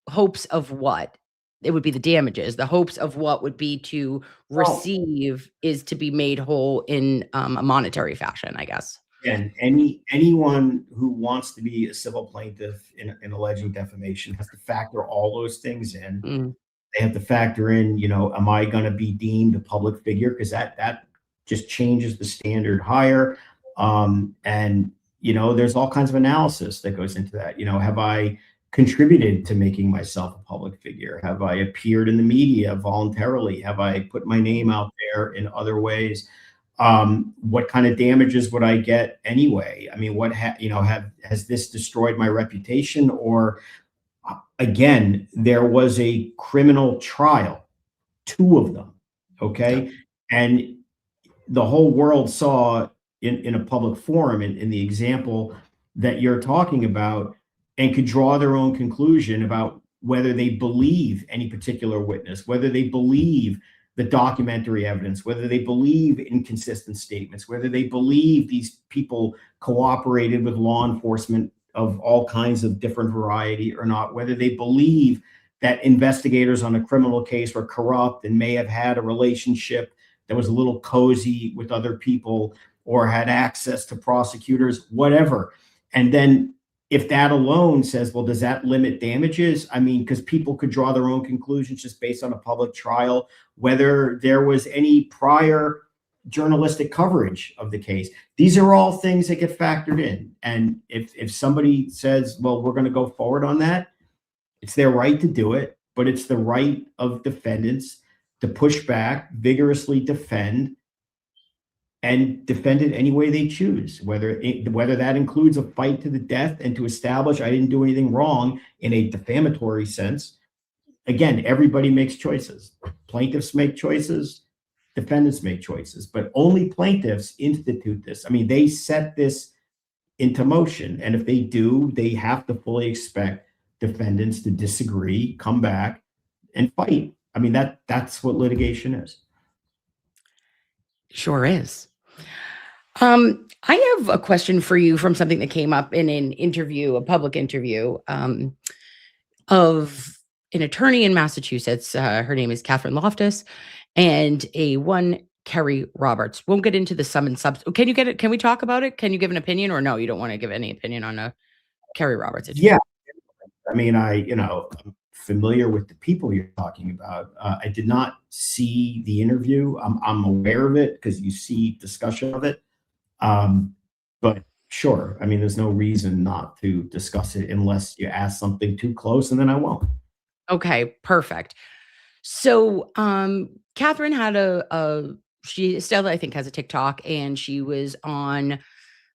hopes of what? It would be the damages. The hopes of what would be to receive is to be made whole in a monetary fashion, I guess. And anyone who wants to be a civil plaintiff in alleging defamation has to factor all those things in. They have to factor in, you know, am I going to be deemed a public figure? Because that just changes the standard higher. And, you know, there's all kinds of analysis that goes into that. You know, have I contributed to making myself a public figure? Have I appeared in the media voluntarily? Have I put my name out there in other ways? What kind of damages would I get anyway? I mean, has this destroyed my reputation? Or again, there was a criminal trial, 2 of them. Okay. And the whole world saw in a public forum, in the example that you're talking about, and could draw their own conclusion about whether they believe any particular witness, whether they believe the documentary evidence, whether they believe inconsistent statements, whether they believe these people cooperated with law enforcement of all kinds of different variety or not, whether they believe that investigators on a criminal case were corrupt and may have had a relationship that was a little cozy with other people or had access to prosecutors, whatever. And then if that alone says, well, does that limit damages? I mean, because people could draw their own conclusions just based on a public trial, whether there was any prior journalistic coverage of the case. These are all things that get factored in. And if somebody says, well, we're going to go forward on that, it's their right to do it, but it's the right of defendants to push back, vigorously defend, and defend it any way they choose, whether that includes a fight to the death and to establish I didn't do anything wrong in a defamatory sense. Again, everybody makes choices. Plaintiffs make choices, defendants make choices, but only plaintiffs institute this. I mean, they set this into motion, and if they do, they have to fully expect defendants to disagree, come back, and fight. I mean, that's what litigation is. Sure is. I have a question for you from something that came up in an interview, a public interview, of an attorney in Massachusetts. Her name is Catherine Loftus, and one Kerry Roberts. Won't get into the sum and substance. Can you get it? Can we talk about it? Can you give an opinion, or no? You don't want to give any opinion on Kerry Roberts? Yeah, I mean, I'm familiar with the people you're talking about. I did not see the interview. I'm aware of it because you see discussion of it. But sure, I mean, there's no reason not to discuss it unless you ask something too close, and then I won't. Okay, perfect. So, Catherine had she still, I think, has a TikTok, and she was on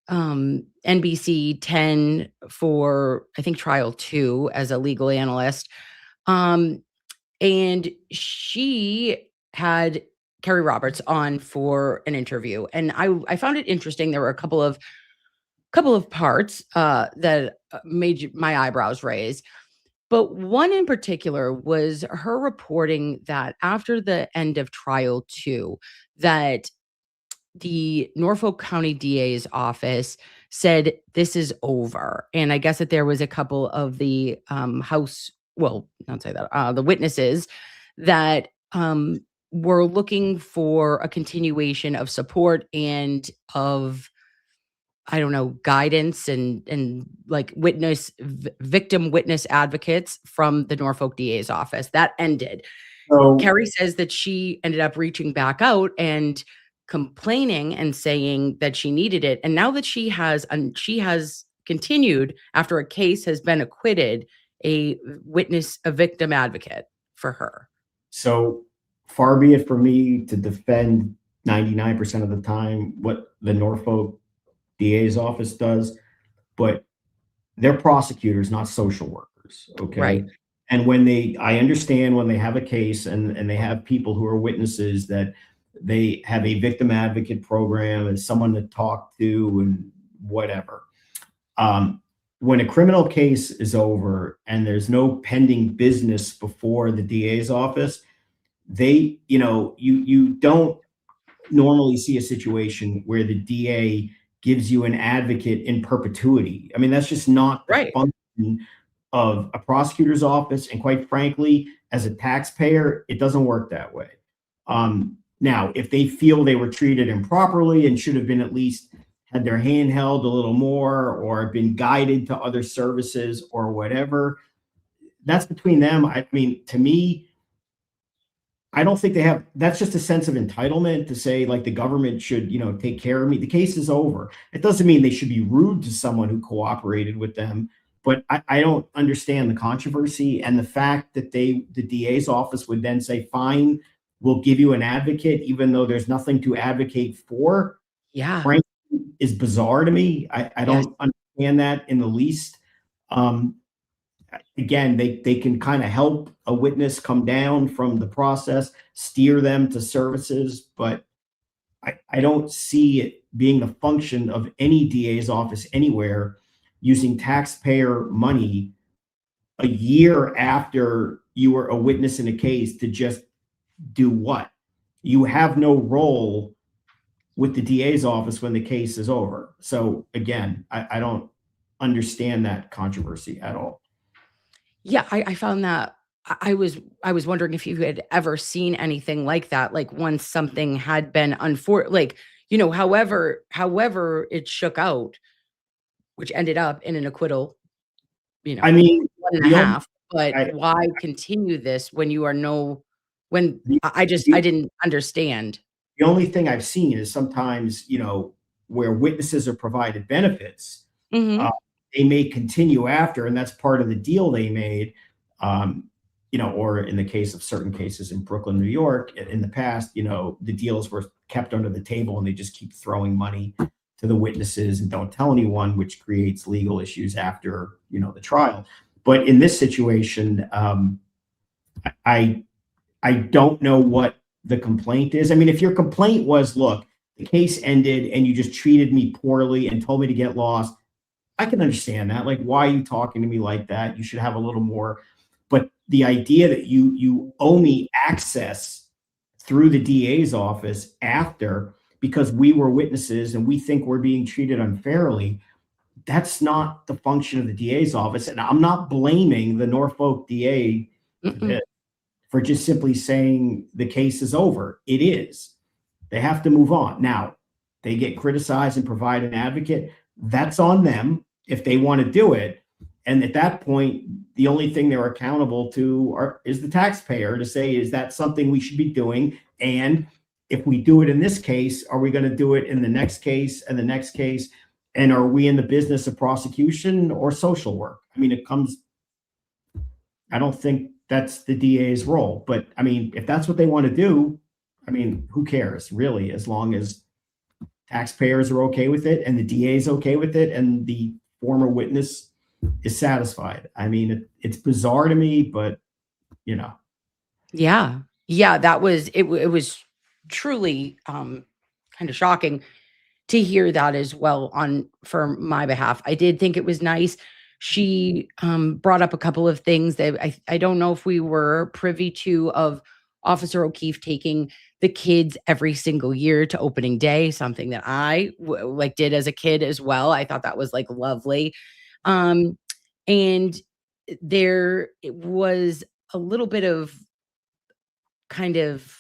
NBC 10 for, I think, trial 2 as a legal analyst. And she had Kerry Roberts on for an interview, and I found it interesting. There were a couple of parts that made my eyebrows raise, but one in particular was her reporting that after the end of trial 2, that the Norfolk County DA's office said this is over, and I guess that there was a couple of the the witnesses that were looking for a continuation of support and of, I don't know, guidance and like victim witness advocates from the Norfolk DA's office. That ended. So Kerry says that she ended up reaching back out and complaining and saying that she needed it. And now that she has continued, after a case has been acquitted, a victim advocate for her. So far be it for me to defend 99% of the time what the Norfolk DA's office does, but they're prosecutors, not social workers. Okay. Right. And I understand when they have a case and they have people who are witnesses, that they have a victim advocate program and someone to talk to and whatever. When a criminal case is over and there's no pending business before the DA's office, you don't normally see a situation where the DA gives you an advocate in perpetuity. I mean, that's just not the Right. function of a prosecutor's office. And quite frankly, as a taxpayer, it doesn't work that way. Now, if they feel they were treated improperly and should have been at least had their hand held a little more or been guided to other services or whatever, that's between them. I mean, to me, I don't think they have, that's just a sense of entitlement to say like the government should, take care of me. The case is over. It doesn't mean they should be rude to someone who cooperated with them, but I don't understand the controversy and the fact that the DA's office would then say, fine, we'll give you an advocate, even though there's nothing to advocate for. Yeah. Frankly, is bizarre to me. I don't understand that in the least. Again, they can kind of help a witness come down from the process, steer them to services, but I don't see it being the function of any DA's office anywhere using taxpayer money a year after you were a witness in a case to just do what? You have no role with the DA's office when the case is over. So again, I don't understand that controversy at all. Yeah, I found that I was wondering if you had ever seen anything like that, like once something had been however it shook out, which ended up in an acquittal, I mean, 1.5. But I- why continue this when you are I didn't understand. the only thing I've seen is sometimes, where witnesses are provided benefits, Mhm. they may continue after, and that's part of the deal they made. Or in the case of certain cases in Brooklyn, New York, in the past, the deals were kept under the table and they just keep throwing money to the witnesses and don't tell anyone, which creates legal issues after, the trial. But in this situation, I don't know what the complaint is. I mean, if your complaint was, look, the case ended and you just treated me poorly and told me to get lost, I can understand that. Like, why are you talking to me like that? You should have a little more. But the idea that you owe me access through the DA's office after because we were witnesses and we think we're being treated unfairly, that's not the function of the DA's office. And I'm not blaming the Norfolk DA for just simply saying the case is over. It is. They have to move on. Now, they get criticized and provide an advocate. That's on them if they want to do it. And at that point, the only thing they're accountable to is the taxpayer to say, is that something we should be doing? And if we do it in this case, are we going to do it in the next case and the next case? And are we in the business of prosecution or social work? I mean, I don't think that's the DA's role. But I mean, if that's what they want to do, I mean, who cares really, as long as taxpayers are okay with it and the DA is okay with it and the former witness is satisfied. I mean, it's bizarre to me, but Yeah. That was it was truly kind of shocking to hear that as well for my behalf. I did think it was nice. She brought up a couple of things that I don't know if we were privy to, of Officer O'Keefe taking the kids every single year to opening day, something that I did as a kid as well. I thought that was lovely. And there was a little bit of kind of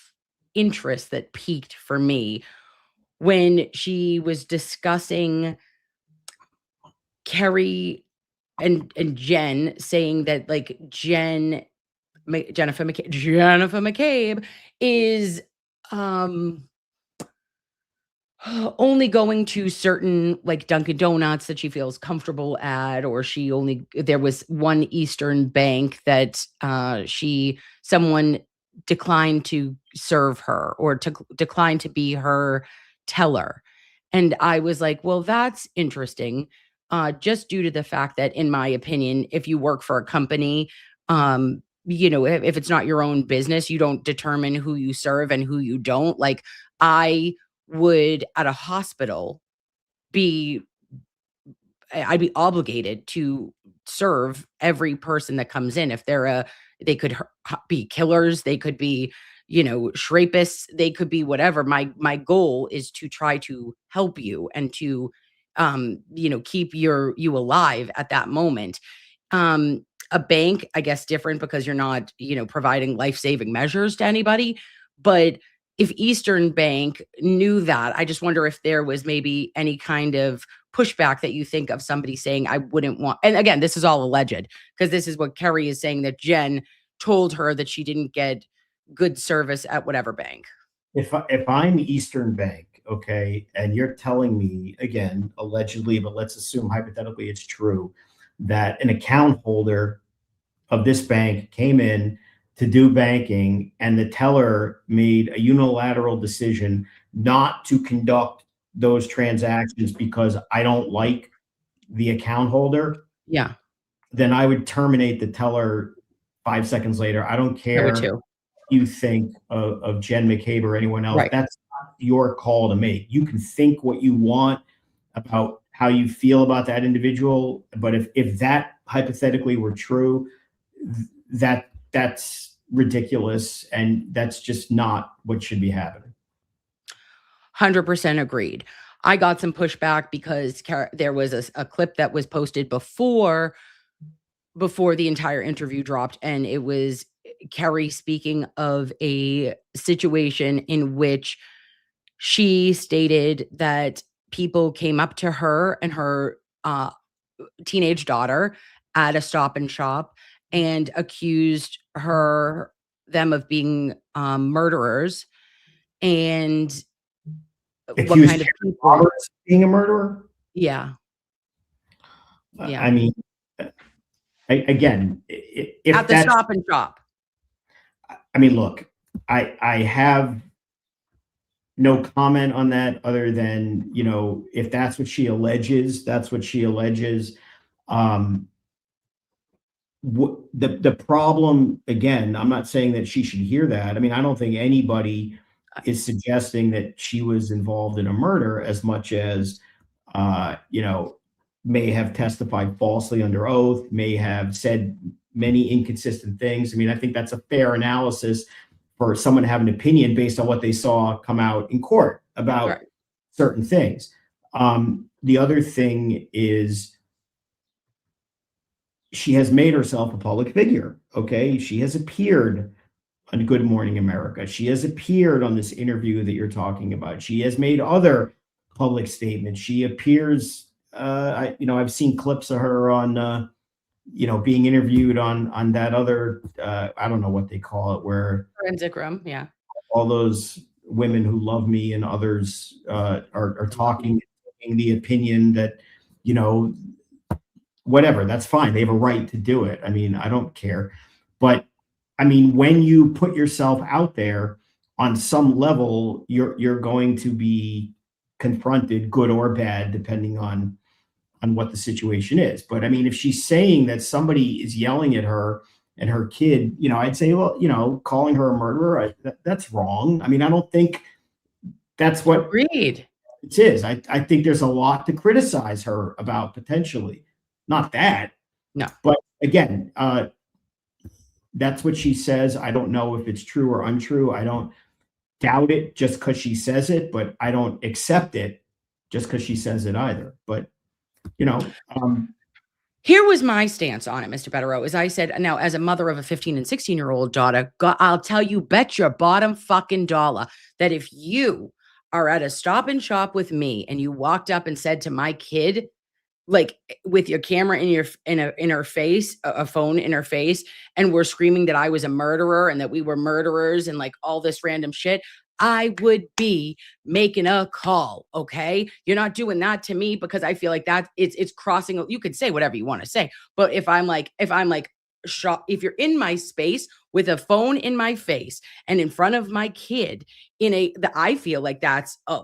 interest that piqued for me when she was discussing Kerry and Jen, saying that Jennifer McCabe is only going to certain Dunkin' Donuts that she feels comfortable at, or there was one Eastern bank that someone declined to serve her or to decline to be her teller. And I was like, well, that's interesting. Just due to the fact that, in my opinion, if you work for a company, if it's not your own business, you don't determine who you serve and who you don't. I would at a hospital I'd be obligated to serve every person that comes in. If they could be killers, they could be shrapists, they could be whatever. My goal is to try to help you and to, keep you alive at that moment. A bank, I guess, different because you're not, providing life-saving measures to anybody. But if Eastern Bank knew that, I just wonder if there was maybe any kind of pushback that you think of somebody saying, I wouldn't want, and again, this is all alleged because this is what Kerry is saying, that Jen told her that she didn't get good service at whatever bank. If I'm Eastern Bank, okay, and you're telling me, again, allegedly, but let's assume hypothetically it's true, that an account holder of this bank came in to do banking and the teller made a unilateral decision not to conduct those transactions because I don't like the account holder, Yeah, then I would terminate the teller 5 seconds later. I don't I would care too. you think of Jen McCabe or anyone else. Right. That's not your call to make. You can think what you want about how you feel about that individual, but if that hypothetically were true, that's ridiculous, and that's just not what should be happening. 100% agreed. I got some pushback because there was a clip that was posted before the entire interview dropped, and it was Kerry speaking of a situation in which she stated that people came up to her and her teenage daughter at a Stop and Shop and accused them of being murderers, and what Accused kind of people. Roberts of being a murderer? Yeah. Yeah. I mean, again, if At the that's, Stop and Shop. I mean, look, I have no comment on that other than, if that's what she alleges, that's what she alleges. The problem, again, I'm not saying that she should hear that. I mean, I don't think anybody is suggesting that she was involved in a murder as much as, may have testified falsely under oath, may have said many inconsistent things. I mean, I think that's a fair analysis for someone to have an opinion based on what they saw come out in court about certain things. The other thing is she has made herself a public figure, okay? She has appeared on Good Morning America. She has appeared on this interview that you're talking about. She has made other public statements. She appears, I've seen clips of her on, being interviewed on that other, I don't know what they call it, where Forensic room, yeah. all those women who love me and others are talking the opinion that, whatever, that's fine. They have a right to do it. I mean, I don't care. But I mean, when you put yourself out there on some level, you're going to be confronted, good or bad, depending on what the situation is. But I mean, if she's saying that somebody is yelling at her and her kid, I'd say, well, calling her a murderer, that's wrong. I mean, I don't think that's what Agreed. it is. I think there's a lot to criticize her about potentially. Not that. No. But again, that's what she says. I don't know if it's true or untrue. I don't doubt it just because she says it, but I don't accept it just because she says it either. But, here was my stance on it, Mr. Bederow, is I said, now, as a mother of a 15 and 16-year-old daughter, I'll tell you, bet your bottom fucking dollar that if you are at a Stop and Shop with me and you walked up and said to my kid, like with your camera in her face, a phone in her face, and we're screaming that I was a murderer and that we were murderers and like all this random shit, I would be making a call. Okay. You're not doing that to me because I feel like that it's crossing. You could say whatever you want to say, but if you're in my space with a phone in my face and in front of my kid I feel like that's a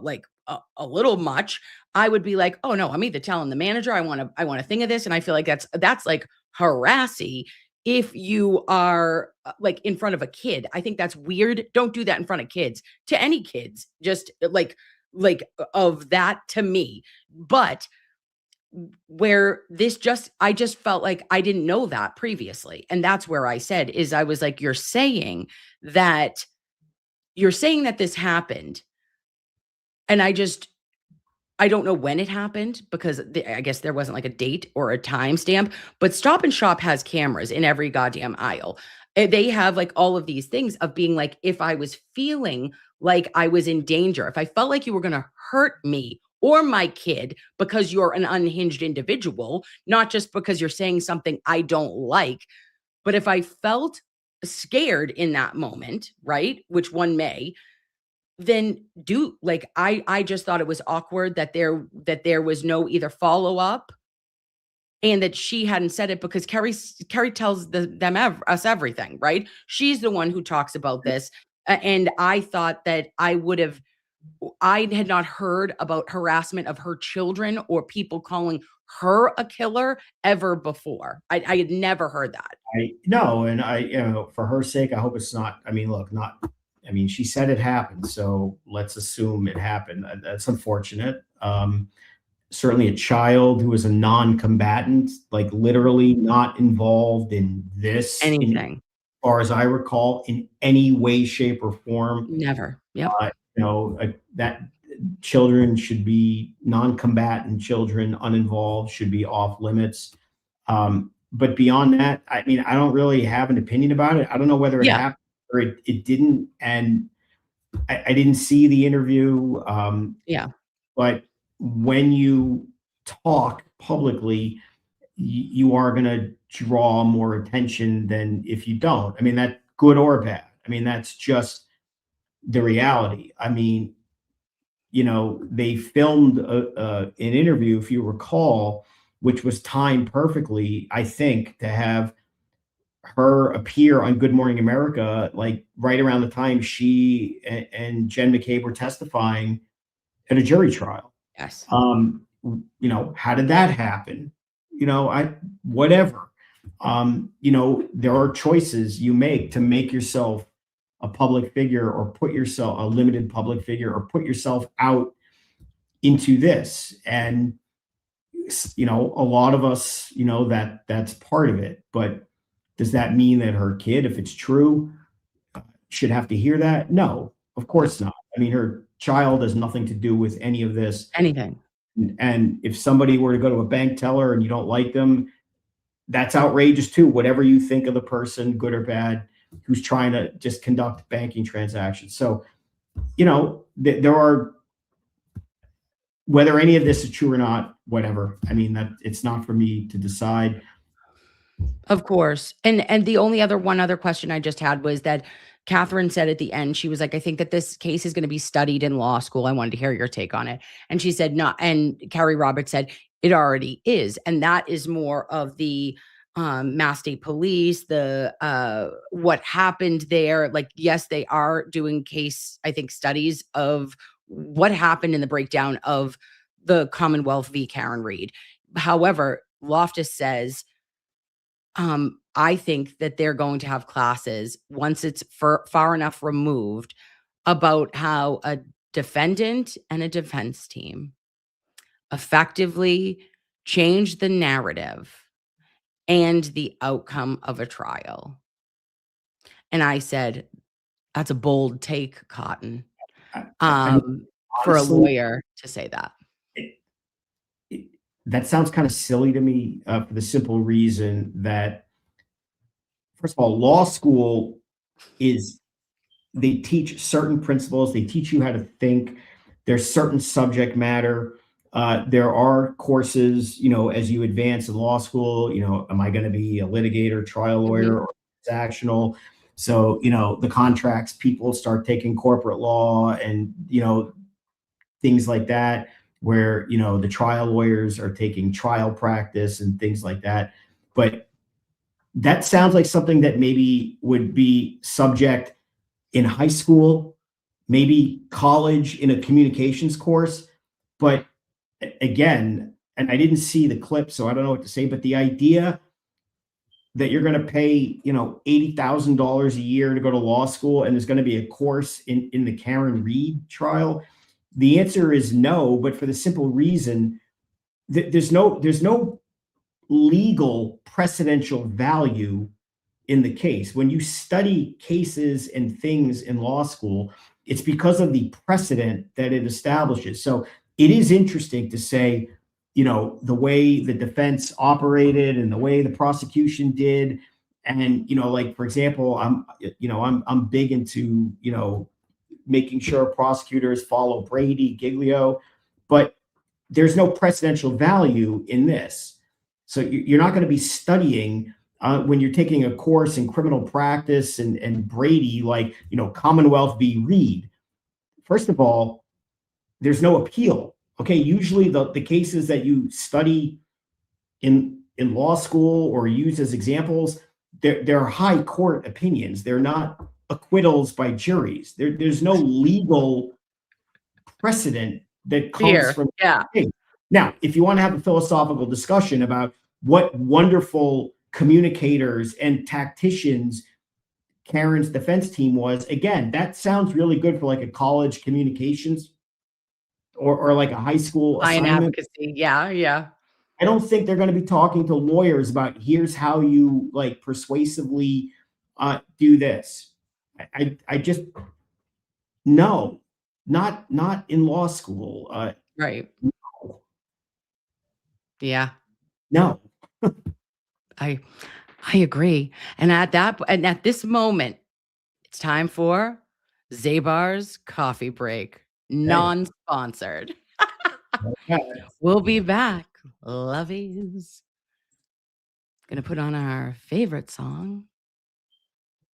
little much. I would be like, oh no, I'm either telling the manager I want a thing of this. And I feel like that's like harassy. If you are like in front of a kid, I think that's weird. Don't do that in front of kids, to any kids, just like of that to me. But where I just felt like I didn't know that previously. And that's where I said I was like, you're saying that you're saying that this happened, and I don't know when it happened because I guess there wasn't like a date or a timestamp, but Stop and Shop has cameras in every goddamn aisle. They have like all of these things of being like, if I was feeling like I was in danger, if I felt like you were going to hurt me or my kid because you're an unhinged individual, not just because you're saying something I don't like, but if I felt scared in that moment, right, which one may, then I just thought it was awkward that there was no either follow-up and that she hadn't said it, because Carrie tells us everything, right? She's the one who talks about this. And I thought that I had not heard about harassment of her children or people calling her a killer ever before. I had never heard that. No, and for her sake, I hope it's not. I mean, look, she said it happened, so let's assume it happened. That's unfortunate. Certainly a child who is a non-combatant, like literally not involved in this Anything. as far as I recall, in any way, shape, or form. Never. Yep. That children should be non-combatant children, uninvolved, should be off limits. But beyond that, I mean, I don't really have an opinion about it. I don't know whether it happened or it didn't. And I didn't see the interview. But when you talk publicly, you are going to draw more attention than if you don't. I mean, that's good or bad. I mean, that's just the reality. I mean, they filmed an interview, if you recall, which was timed perfectly, I think, to have her appear on Good Morning America, like right around the time she and Jen McCabe were testifying at a jury trial. Yes. How did that happen? Whatever. There are choices you make to make yourself a public figure, or put yourself a limited public figure, or put yourself out into this. And, a lot of us, that's part of it. But does that mean that her kid, if it's true, should have to hear that? No, of course not. I mean, her child has nothing to do with any of this. Anything. And if somebody were to go to a bank teller and you don't like them, that's outrageous too. Whatever you think of the person, good or bad, who's trying to just conduct banking transactions. So, there are, whether any of this is true or not, whatever. I mean, that it's not for me to decide. Of course. And the only one other question I just had was that Catherine said at the end, she was like, I think that this case is going to be studied in law school. I wanted to hear your take on it. And she said, no. And Carrie Roberts said, it already is. And that is more of the Mass State Police, the what happened there. Like, yes, they are doing case, I think, studies of what happened in the breakdown of the Commonwealth v. Karen Reed. However, Loftus says, I think that they're going to have classes once it's far enough removed about how a defendant and a defense team effectively change the narrative and the outcome of a trial. And I said, that's a bold take, Cotton, for a lawyer to say that. That sounds kind of silly to me, for the simple reason that, first of all, law school they teach certain principles. They teach you how to think. There's certain subject matter. There are courses, as you advance in law school, am I going to be a litigator, trial lawyer, or transactional? So, the contracts people start taking corporate law and, things like that, where, the trial lawyers are taking trial practice and things like that. But that sounds like something that maybe would be subject in high school, maybe college in a communications course. But again, and I didn't see the clip, so I don't know what to say, but the idea that you're going to pay, $80,000 a year to go to law school, and there's going to be a course in the Karen Reed trial, the answer is no, but for the simple reason that there's no legal precedential value in the case. When you study cases and things in law school, it's because of the precedent that it establishes. So it is interesting to say, the way the defense operated and the way the prosecution did. And, like, for example, I'm big into, making sure prosecutors follow Brady, Giglio, but there's no precedential value in this. So you're not going to be studying when you're taking a course in criminal practice and Brady, like, Commonwealth v. Reed. First of all, there's no appeal. Okay, usually the cases that you study in law school or use as examples, they're high court opinions. They're not acquittals by juries. There's no legal precedent that comes from. Yeah. Now, if you want to have a philosophical discussion about what wonderful communicators and tacticians Karen's defense team was, again, that sounds really good for like a college communications or like a high school Client assignment. advocacy. Yeah. I don't think they're going to be talking to lawyers about here's how you like persuasively do this. I just, no, not in law school. Right. No. Yeah. No. I agree. And at this moment, it's time for Zabar's coffee break, non-sponsored. We'll be back, lovies. Gonna put on our favorite song,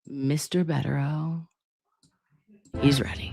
Mr.Bederow. He's ready.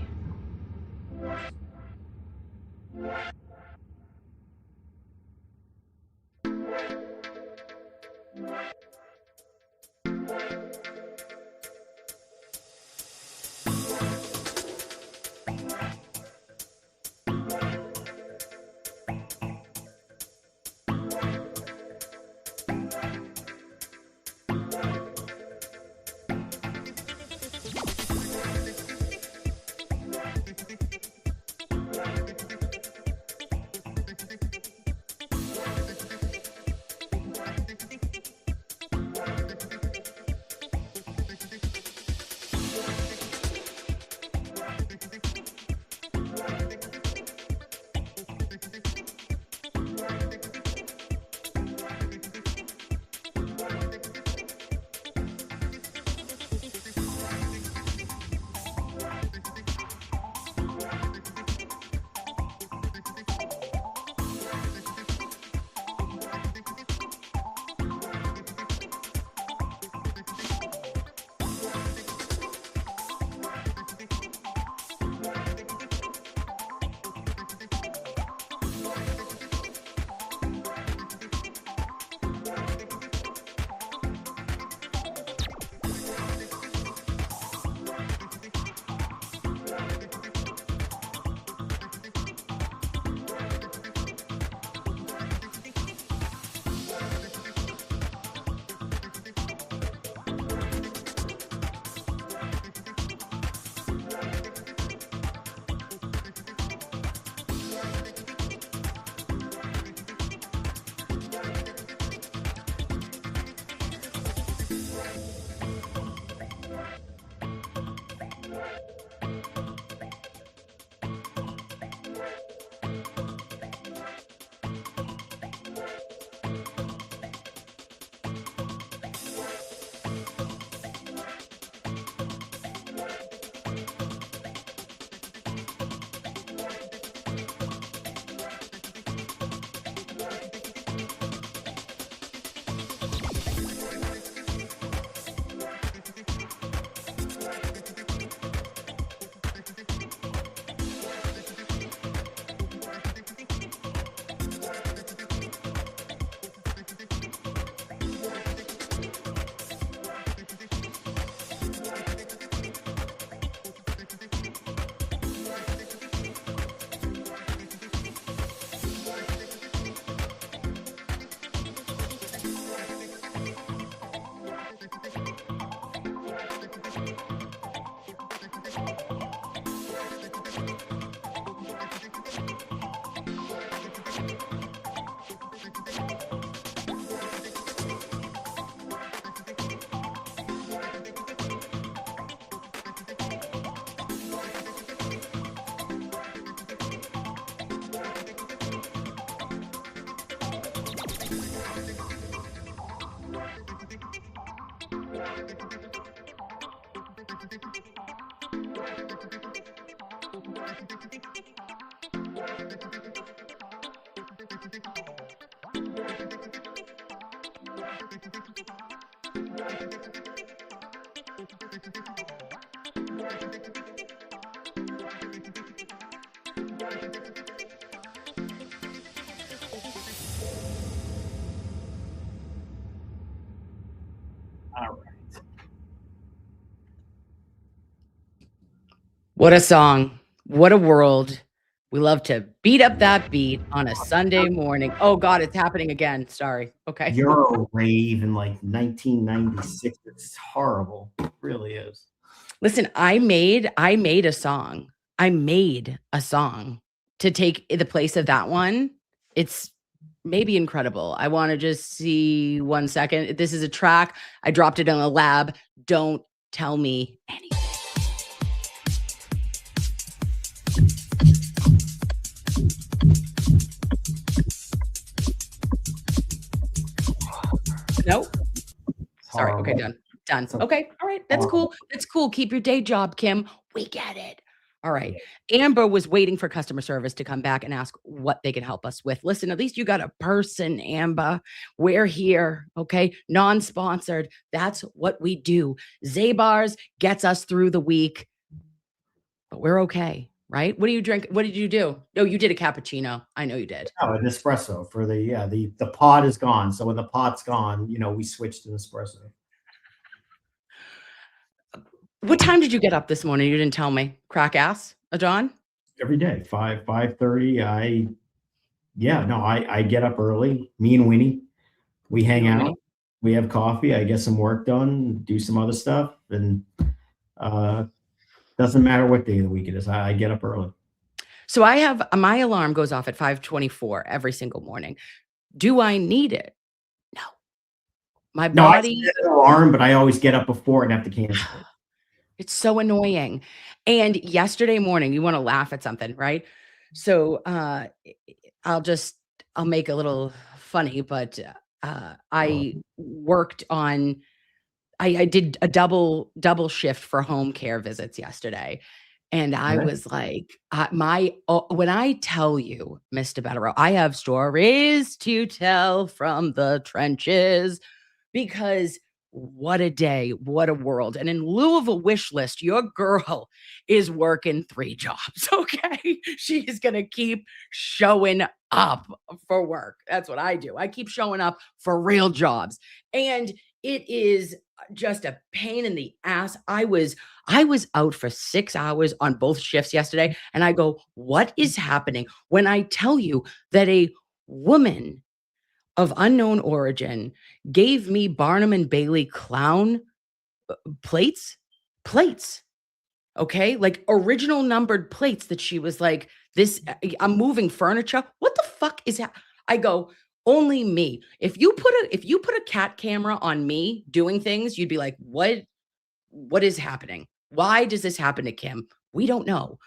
All right. What a song. What a world. We love to beat up that beat on a Sunday morning. Oh God, it's happening again. Sorry. Okay. Euro rave in like 1996. It's horrible. It really is. Listen, I made a song. I made a song to take the place of that one. It's maybe incredible. I want to just see 1 second. This is a track. I dropped it in a lab. Don't tell me anything. Nope. Sorry. Okay, Horrible. done. Okay. All right. That's cool. That's cool. Keep your day job, Kim. We get it. All right. Amber was waiting for customer service to come back and ask what they can help us with. Listen, at least you got a person, Amber. We're here. Okay. Non-sponsored. That's what we do. Zabars gets us through the week, but we're okay. Right? What do you drink? What did you do? No, you did a cappuccino. I know you did. Oh, an espresso for the pod is gone. So when the pod's gone, we switched to espresso. What time did you get up this morning? You didn't tell me. Crack ass, John? Every day, 5:30. I get up early. Me and Winnie, we hang out. We have coffee. I get some work done, do some other stuff, and doesn't matter what day of the week it is. I get up early. So I have my alarm goes off at 5:24 every single morning. Do I need it? No. My body. I set an alarm, but I always get up before and have to cancel it. It's so annoying. And yesterday morning, you want to laugh at something, right? So I'll make a little funny, but I worked on. I did a double shift for home care visits yesterday. And I was like, when I tell you, Mr.Bederow, I have stories to tell from the trenches, because what a day, what a world. And in lieu of a wish list, your girl is working 3 jobs, okay? She is going to keep showing up for work. That's what I do. I keep showing up for real jobs. And it is just a pain in the ass. I was out for 6 hours on both shifts yesterday. And I go, what is happening when I tell you that a woman of unknown origin gave me Barnum and Bailey clown plates, okay? Like original numbered plates that she was like, I'm moving furniture. What the fuck is that? I go, only me. If you put a cat camera on me doing things, you'd be like, what is happening? Why does this happen to Kim? We don't know.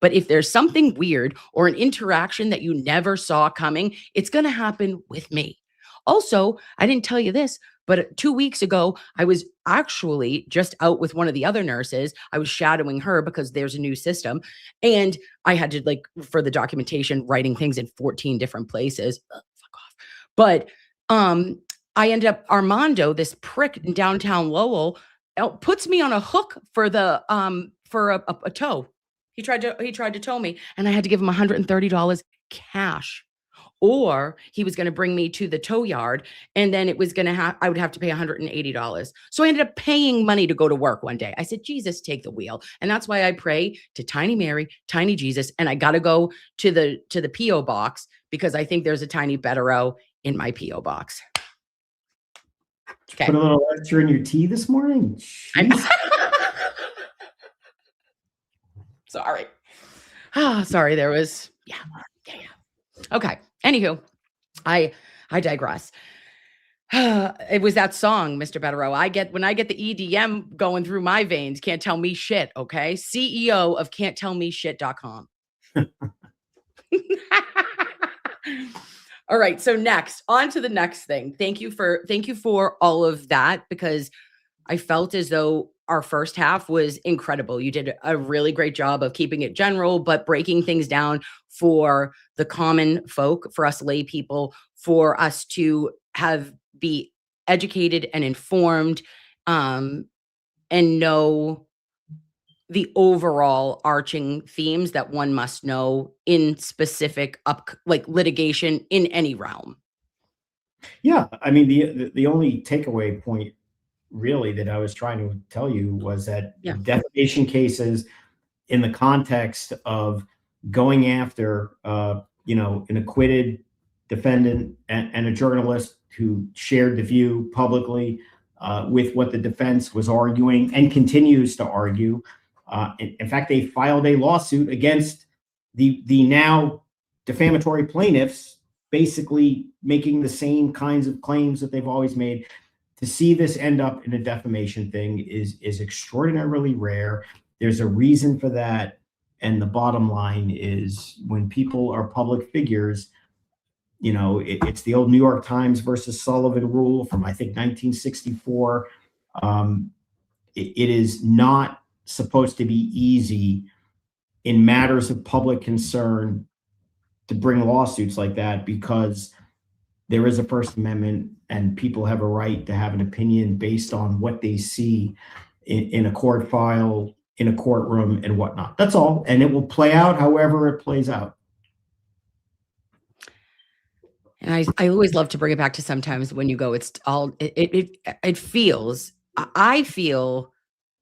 But if there's something weird or an interaction that you never saw coming, it's going to happen with me. Also, I didn't tell you this, but 2 weeks ago, I was actually just out with one of the other nurses. I was shadowing her because there's a new system. And I had to, like, for the documentation, writing things in 14 different places. Ugh, fuck off. But I ended up, Armando, this prick in downtown Lowell, puts me on a hook for the for a tow. He tried to tow me, and I had to give him $130 cash, or he was going to bring me to the tow yard, and then it was going to I would have to pay $180. So I ended up paying money to go to work one day. I said, Jesus, take the wheel. And that's why I pray to Tiny Mary, Tiny Jesus, and I got to go to the PO box because I think there's a Tiny Bederow in my PO box. Okay. Put a little extra in your tea this morning. Sorry. Sorry. There was, yeah. Okay. Anywho, I digress. It was that song, Mr.Bederow. When I get the EDM going through my veins, can't tell me shit. Okay. CEO of can'ttellmeshit.com. All right. So next, on to the next thing. Thank you for all of that, because I felt as though our first half was incredible. You did a really great job of keeping it general, but breaking things down for the common folk, for us lay people, for us to be educated and informed, and know the overall arching themes that one must know in specific like litigation in any realm. Yeah, I mean, the only takeaway point really that I was trying to tell you was that Yeah. defamation cases in the context of going after, an acquitted defendant and a journalist who shared the view publicly with what the defense was arguing and continues to argue. In fact, they filed a lawsuit against the now defamatory plaintiffs, basically making the same kinds of claims that they've always made. To see this end up in a defamation thing is extraordinarily rare. There's a reason for that. And the bottom line is when people are public figures, it's the old New York Times versus Sullivan rule from, I think, 1964. It is not supposed to be easy in matters of public concern to bring lawsuits like that, because there is a First Amendment and people have a right to have an opinion based on what they see in a court file, in a courtroom, and whatnot. That's all. And it will play out however it plays out. And I always love to bring it back to sometimes when you go, it's all, it feels, I feel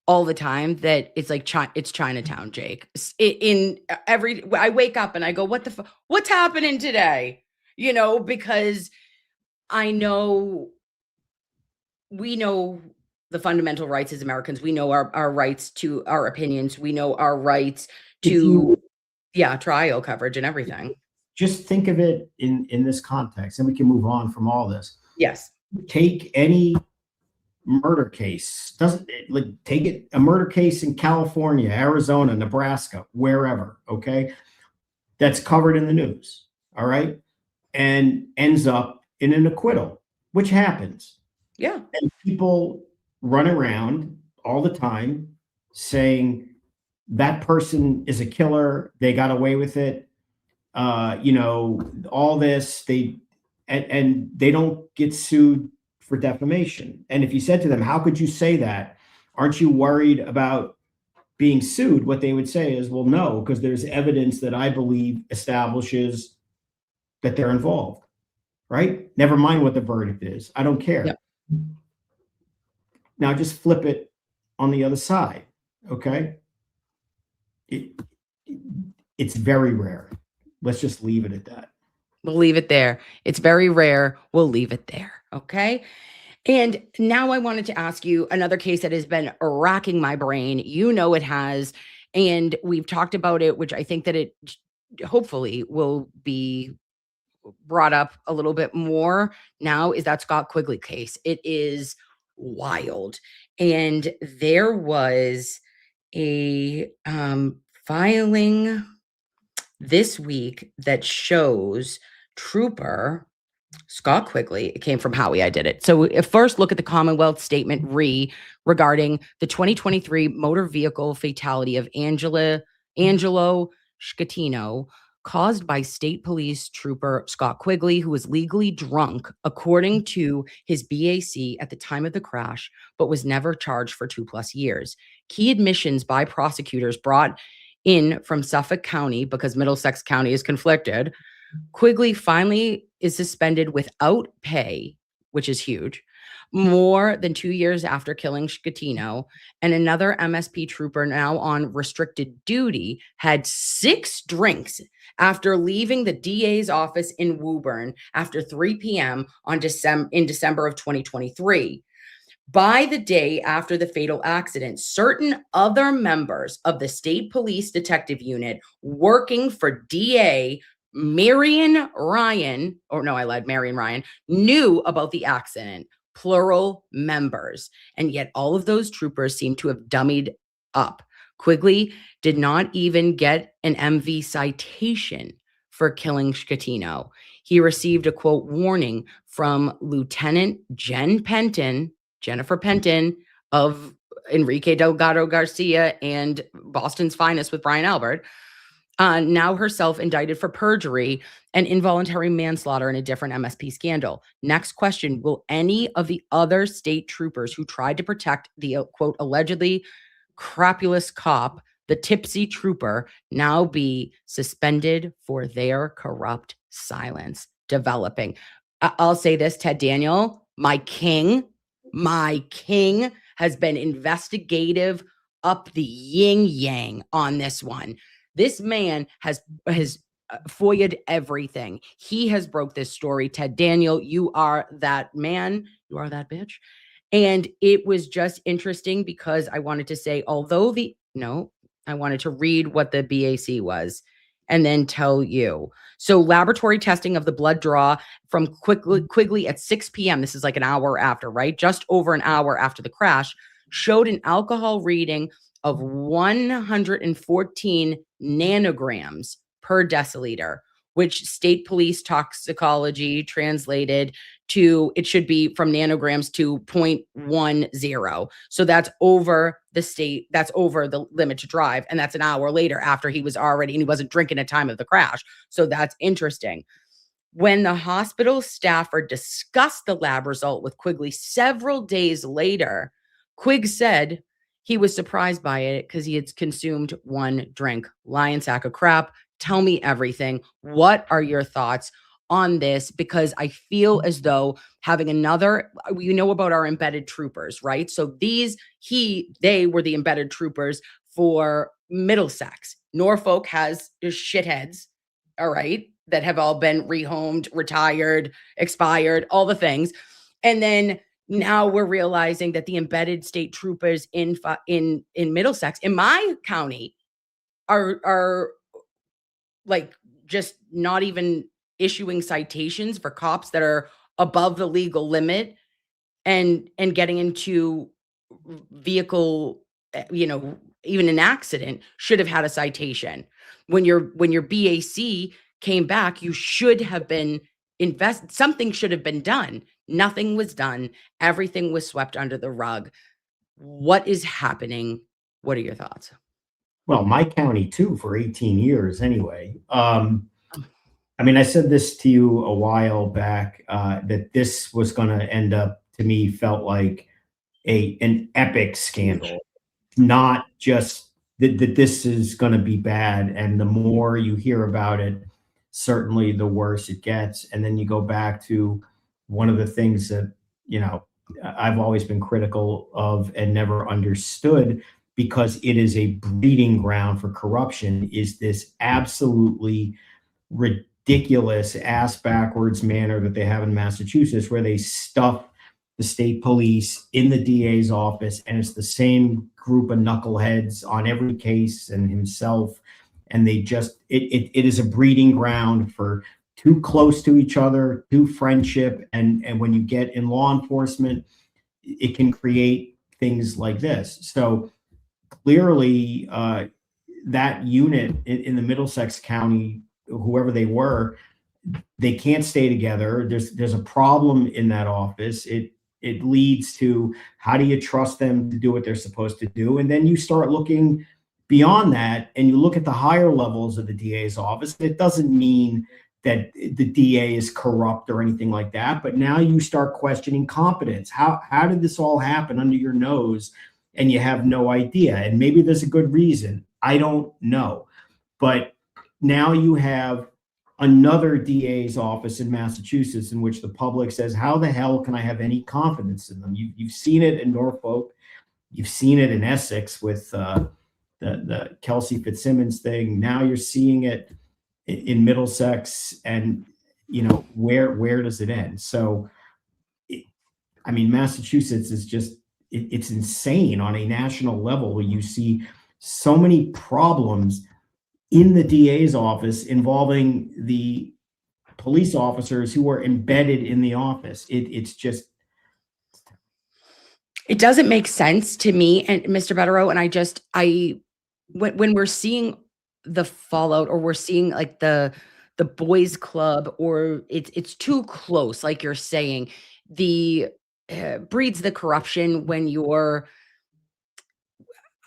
all the time that it's like, it's Chinatown, Jake. I wake up and I go, what's happening today? Because I know, we know the fundamental rights as Americans. We know our rights to our opinions. We know our rights to, trial coverage and everything. Just think of it in this context, and we can move on from all this. Yes. Take any murder case. Take a murder case in California, Arizona, Nebraska, wherever, okay? That's covered in the news, all right? And ends up in an acquittal, which happens. Yeah. And people run around all the time saying that person is a killer, they got away with it, all this, and they don't get sued for defamation. And if you said to them, how could you say that? Aren't you worried about being sued? What they would say is, well, no, because there's evidence that I believe establishes that they're involved, right? Never mind what the verdict is. I don't care. Yep. Now just flip it on the other side, okay? It's very rare. Let's just leave it at that. We'll leave it there. It's very rare. We'll leave it there. Okay. And now I wanted to ask you another case that has been racking my brain. It has. And we've talked about it, which I think that it hopefully will be brought up a little bit more now, is that Scott Quigley case. It is wild. And there was a filing this week that shows Trooper Scott Quigley. It came from Howie. I did it. So first look at the Commonwealth Statement regarding the 2023 motor vehicle fatality of Angelo Schettino, caused by state police trooper Scott Quigley, who was legally drunk, according to his BAC at the time of the crash, but was never charged for 2+ years. Key admissions by prosecutors brought in from Suffolk County, because Middlesex County is conflicted. Quigley finally is suspended without pay, which is huge, more than 2 years after killing Schettino. And another MSP trooper, now on restricted duty, had 6 drinks after leaving the DA's office in Woburn after 3 p.m. in December of 2023. By the day after the fatal accident, certain other members of the state police detective unit working for DA Marion Ryan, knew about the accident, plural members. And yet all of those troopers seem to have dummied up. Quigley did not even get an MV citation for killing Schettino. He received a quote warning from Lieutenant Jennifer Penton of Enrique Delgado Garcia and Boston's finest with Brian Albert, now herself indicted for perjury and involuntary manslaughter in a different MSP scandal. Next question, will any of the other state troopers who tried to protect the, quote, allegedly crapulous cop, the tipsy trooper, now be suspended for their corrupt silence? Developing. I'll say this, Ted Daniel, my king has been investigative up the yin yang on this one. This man has FOIA'd everything. He has broke this story. Ted Daniel, you are that man. You are that bitch. And it was just interesting because I wanted to say, I wanted to read what the BAC was and then tell you. So laboratory testing of the blood draw from Quigley at 6 p.m. This is like an hour after, right? Just over an hour after the crash, showed an alcohol reading of 114 nanograms per deciliter, which state police toxicology translated to, it should be from nanograms to 0.10. So that's over the limit to drive. And that's an hour later after he was already, and he wasn't drinking at time of the crash. So that's interesting. When the hospital staffer discussed the lab result with Quigley several days later, Quig said he was surprised by it because he had consumed one drink. Lion sack of crap. Tell me everything. What are your thoughts on this? Because I feel as though having another, about our embedded troopers, right? So they were the embedded troopers for Middlesex. Norfolk has shitheads, all right, that have all been rehomed, retired, expired, all the things. And then now we're realizing that the embedded state troopers in Middlesex, in my county, are like just not even issuing citations for cops that are above the legal limit and getting into vehicle, even an accident should have had a citation. When your BAC came back, you should have been something should have been done. Nothing was done. Everything was swept under the rug. What is happening? What are your thoughts? Well, my county too, for 18 years anyway. I said this to you a while back, that this was going to end up, to me, felt like an epic scandal, not just that this is going to be bad. And the more you hear about it, certainly the worse it gets. And then you go back to one of the things that, I've always been critical of and never understood, because it is a breeding ground for corruption, is this absolutely ridiculous ass backwards manner that they have in Massachusetts, where they stuff the state police in the DA's office, and it's the same group of knuckleheads on every case and himself. And they just, it is a breeding ground for too close to each other, too friendship. And when you get in law enforcement, it can create things like this. So clearly, that unit in the Middlesex County, whoever they were, they can't stay together. There's a problem in that office. It leads to, how do you trust them to do what they're supposed to do? And then you start looking beyond that, and you look at the higher levels of the DA's office. It doesn't mean that the DA is corrupt or anything like that, but now you start questioning competence. How did this all happen under your nose? And you have no idea. And maybe there's a good reason. I don't know. But now you have another DA's office in Massachusetts in which the public says, how the hell can I have any confidence in them? You've seen it in Norfolk. You've seen it in Essex with the Kelsey Fitzsimmons thing. Now you're seeing it in Middlesex. And, where does it end? So, Massachusetts is just, it's insane on a national level, where you see so many problems in the DA's office involving the police officers who are embedded in the office. It's just, it doesn't make sense to me, and Mr. Bederow, and when we're seeing the fallout, or we're seeing like the boys club, or it's too close, like you're saying, the breeds the corruption when you're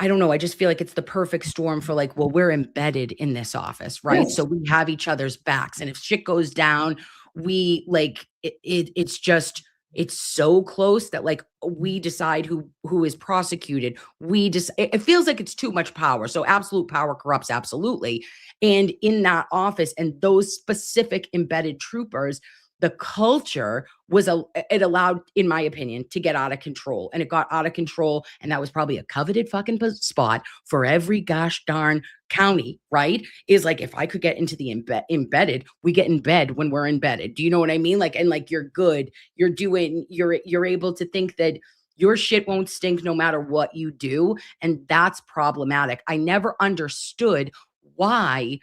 I don't know. I just feel like it's the perfect storm for like, well, we're embedded in this office, right? Yes. So we have each other's backs. And if shit goes down, we like it's just it's so close that like we decide who is prosecuted. We just it feels like it's too much power. So absolute power corrupts absolutely. And in that office and those specific embedded troopers, the culture was it allowed, in my opinion, to get out of control, and it got out of control, and that was probably a coveted fucking spot for every gosh darn county, right? Is like, if I could get into the embedded, we get in bed when we're embedded. Do you know what I mean? Like, and like, you're good, you're able to think that your shit won't stink no matter what you do, and that's problematic. I never understood why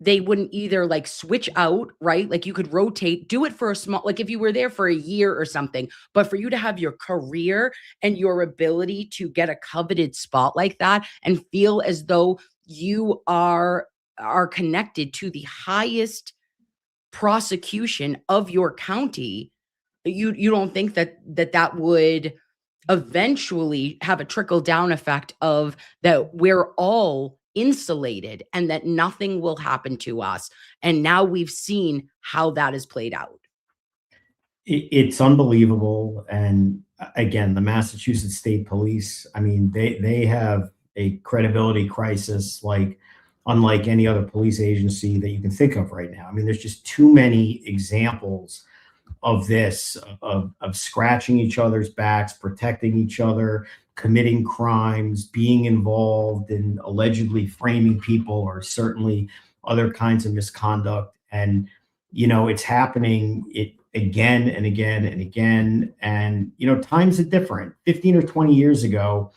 they wouldn't either like switch out, right? Like you could rotate, do it for a small, like if you were there for a year or something, but for you to have your career and your ability to get a coveted spot like that and feel as though you are connected to the highest prosecution of your county, you don't think that would eventually have a trickle down effect of that we're all insulated and that nothing will happen to us. And now we've seen how that is played out. It's unbelievable. And again, the Massachusetts State Police, I mean, they have a credibility crisis like unlike any other police agency that you can think of right now. I mean, there's just too many examples of this, of scratching each other's backs, protecting each other, committing crimes, being involved in allegedly framing people or certainly other kinds of misconduct. And, you know, it's happening again and again and again. And, you know, times are different. 15 or 20 years ago,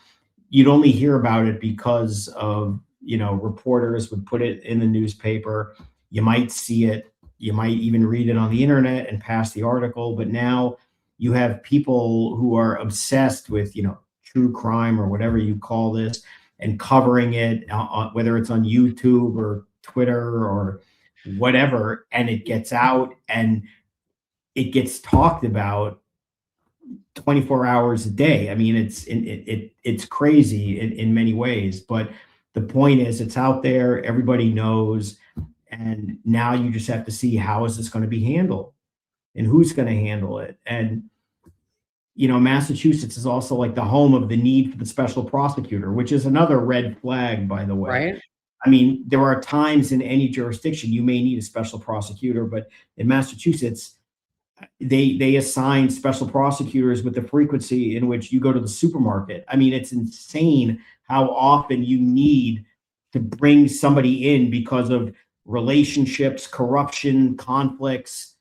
you'd only hear about it because of, you know, reporters would put it in the newspaper. You might see it. You might even read it on the internet and pass the article. But now you have people who are obsessed with, you know, true crime or whatever you call this and covering it, whether it's on YouTube or Twitter or whatever. And it gets out and it gets talked about 24 hours a day. I mean, it's crazy in many ways, but the point is it's out there. Everybody knows. And now you just have to see how is this going to be handled and who's going to handle it. And, you know, Massachusetts is also like the home of the need for the special prosecutor, which is another red flag, by the way. Right. I mean, there are times in any jurisdiction you may need a special prosecutor, but in Massachusetts, they assign special prosecutors with the frequency in which you go to the supermarket. I mean, it's insane how often you need to bring somebody in because of relationships, corruption, conflicts.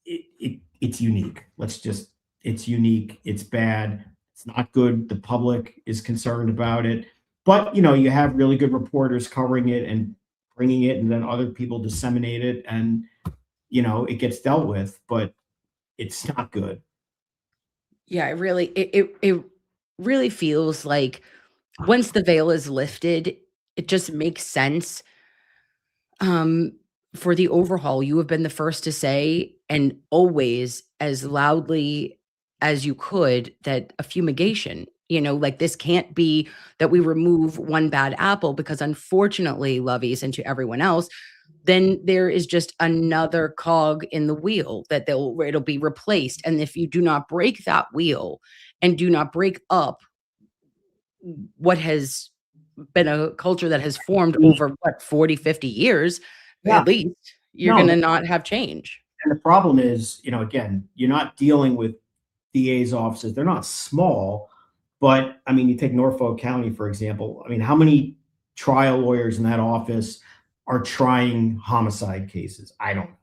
It's unique. It's unique. It's bad. It's not good. The public is concerned about it. But, you know, you have really good reporters covering it and bringing it, and then other people disseminate it, and, you know, it gets dealt with, but it's not good. Yeah, it really feels like once the veil is lifted, it just makes sense for the overhaul. You have been the first to say, and always as loudly as you could, that a fumigation, you know, like this can't be that we remove one bad apple, because unfortunately, lovies, and to everyone else, then there is just another cog in the wheel that it'll be replaced. And if you do not break that wheel and do not break up what has been a culture that has formed over 40, 50 years, Yeah. at least, you're No. going to not have change. And the problem is, you know, again, you're not dealing with DA's offices. They're not small, but I mean, you take Norfolk County, for example. I mean, how many trial lawyers in that office are trying homicide cases? I don't know.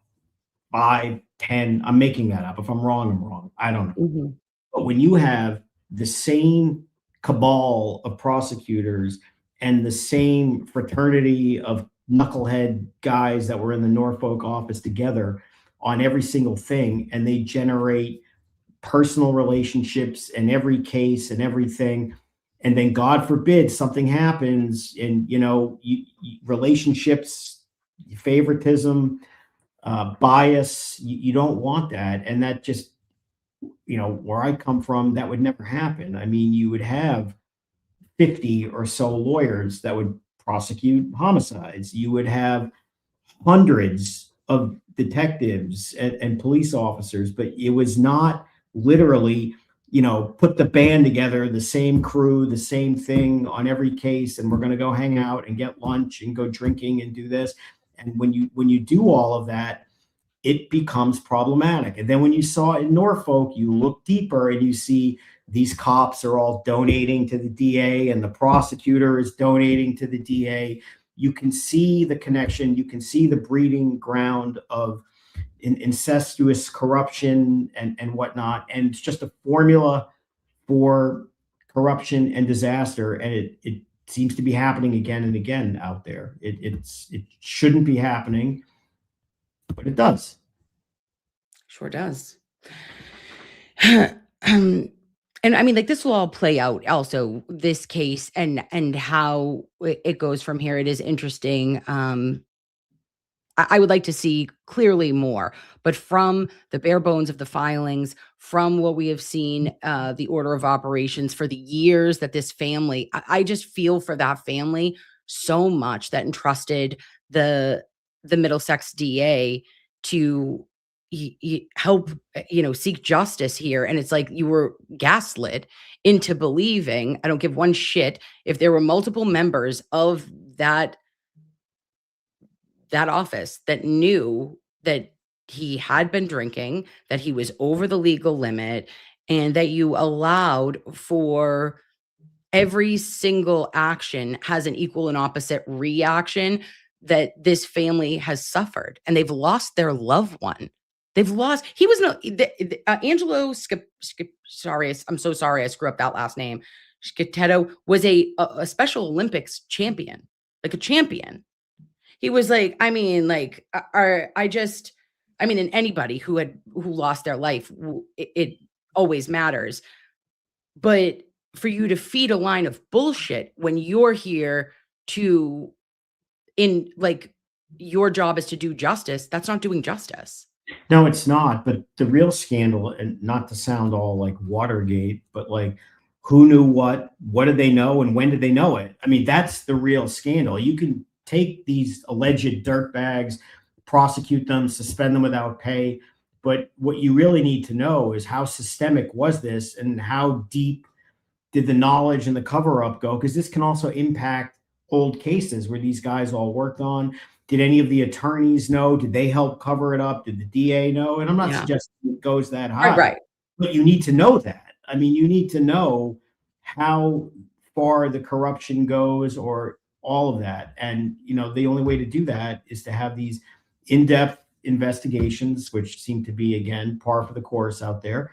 5, 10. I'm making that up. If I'm wrong, I'm wrong. I don't know. Mhm. But when you have the same cabal of prosecutors and the same fraternity of knucklehead guys that were in the Norfolk office together on every single thing, and they generate personal relationships in every case and everything, and then God forbid something happens, and you know, relationships, favoritism, bias, you don't want that. And that just, you know, where I come from, that would never happen. I mean, you would have 50 or so lawyers that would prosecute homicides. You would have hundreds of detectives and police officers, but it was not literally, put the band together, the same crew, the same thing on every case, and we're going to go hang out and get lunch and go drinking and do this. And when you do all of that, it becomes problematic. And then when you saw it in Norfolk, you look deeper and you see these cops are all donating to the DA and the prosecutor is donating to the DA. You can see the connection. You can see the breeding ground of incestuous corruption and whatnot. And it's just a formula for corruption and disaster. And it seems to be happening again and again out there. It shouldn't be happening, but it does. Sure does. And I mean, like, this will all play out also, this case and how it goes from here. It is interesting. I would like to see clearly more, but from the bare bones of the filings, from what we have seen, the order of operations for the years that this family, I just feel for that family so much that entrusted the Middlesex DA to help, seek justice here. And it's like you were gaslit into believing, I don't give one shit if there were multiple members of that office that knew that he had been drinking, that he was over the legal limit, and that you allowed for every single action has an equal and opposite reaction that this family has suffered, and they've lost their loved one. They've lost, he was no, Angelo sorry, I'm so sorry I screw up that last name. Scatetto was a Special Olympics champion, like a champion. He was like, and anybody who lost their life, it always matters. But for you to feed a line of bullshit when you're here your job is to do justice, that's not doing justice. No, it's not. But the real scandal, and not to sound all like Watergate, but like, who knew what did they know, and when did they know it? I mean, that's the real scandal. You can take these alleged dirtbags, prosecute them, suspend them without pay. But what you really need to know is how systemic was this, and how deep did the knowledge and the cover-up go? Because this can also impact old cases where these guys all worked on. Did any of the attorneys know? Did they help cover it up? Did the DA know? And I'm not suggesting it goes that high, Right. But you need to know that. I mean, you need to know how far the corruption goes, or all of that. And, the only way to do that is to have these in-depth investigations, which seem to be, again, par for the course out there.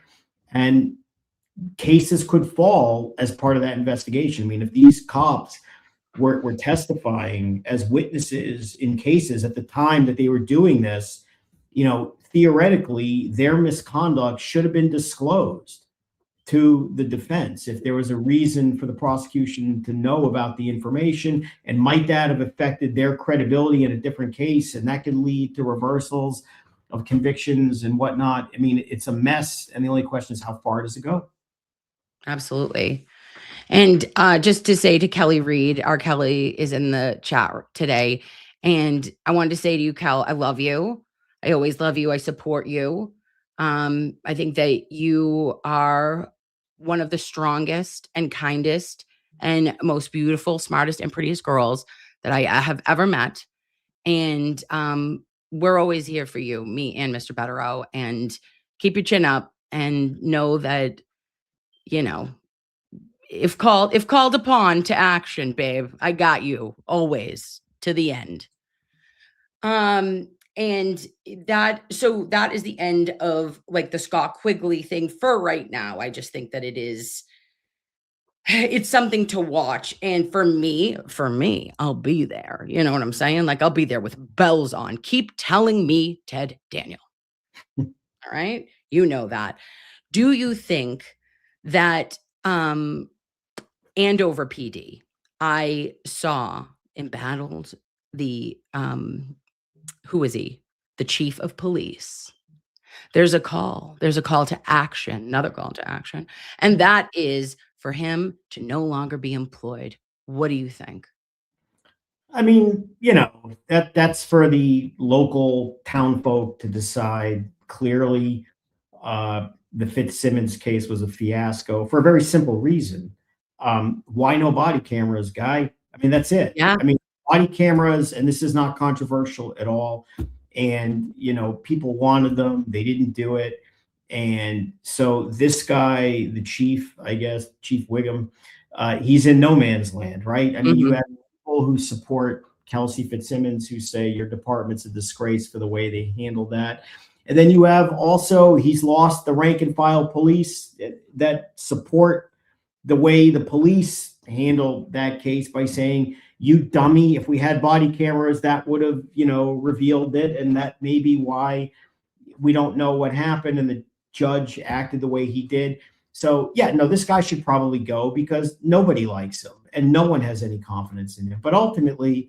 And cases could fall as part of that investigation. I mean, if these cops were testifying as witnesses in cases at the time that they were doing this, theoretically, their misconduct should have been disclosed to the defense if there was a reason for the prosecution to know about the information. And might that have affected their credibility in a different case? And that could lead to reversals of convictions and whatnot. I mean, it's a mess. And the only question is, how far does it go? Absolutely. And just to say to Kelly Reed, our Kelly is in the chat today. And I wanted to say to you, Kel, I love you. I always love you. I support you. I think that you are one of the strongest and kindest and most beautiful, smartest, and prettiest girls that I have ever met. And we're always here for you, me and Mr. Bederow. And keep your chin up and know that, if called upon to action, babe, I got you always to the end. And that is the end of like the Scott Quigley thing for right now. I just think that it's something to watch. And for me, I'll be there. You know what I'm saying? Like, I'll be there with bells on. Keep telling me, Ted Daniel. All right. You know that. Do you think that, Andover PD, I saw embattled the, who is he? The chief of police. There's a call to action, another call to action. And that is for him to no longer be employed. What do you think? I mean, that's for the local town folk to decide. Clearly, the Fitzsimmons case was a fiasco for a very simple reason. Why no body cameras, guy? I mean, that's it. Yeah. I mean, body cameras, and this is not controversial at all. And, people wanted them, they didn't do it. And so this guy, the chief, I guess, Chief Wiggum, he's in no man's land, right? I mean, you have people who support Kelsey Fitzsimmons who say your department's a disgrace for the way they handled that. And then you have also, he's lost the rank and file police that support the way the police handled that case by saying, you dummy, if we had body cameras, that would have, revealed it. And that may be why we don't know what happened. And the judge acted the way he did. So yeah, no, this guy should probably go because nobody likes him and no one has any confidence in him. But ultimately,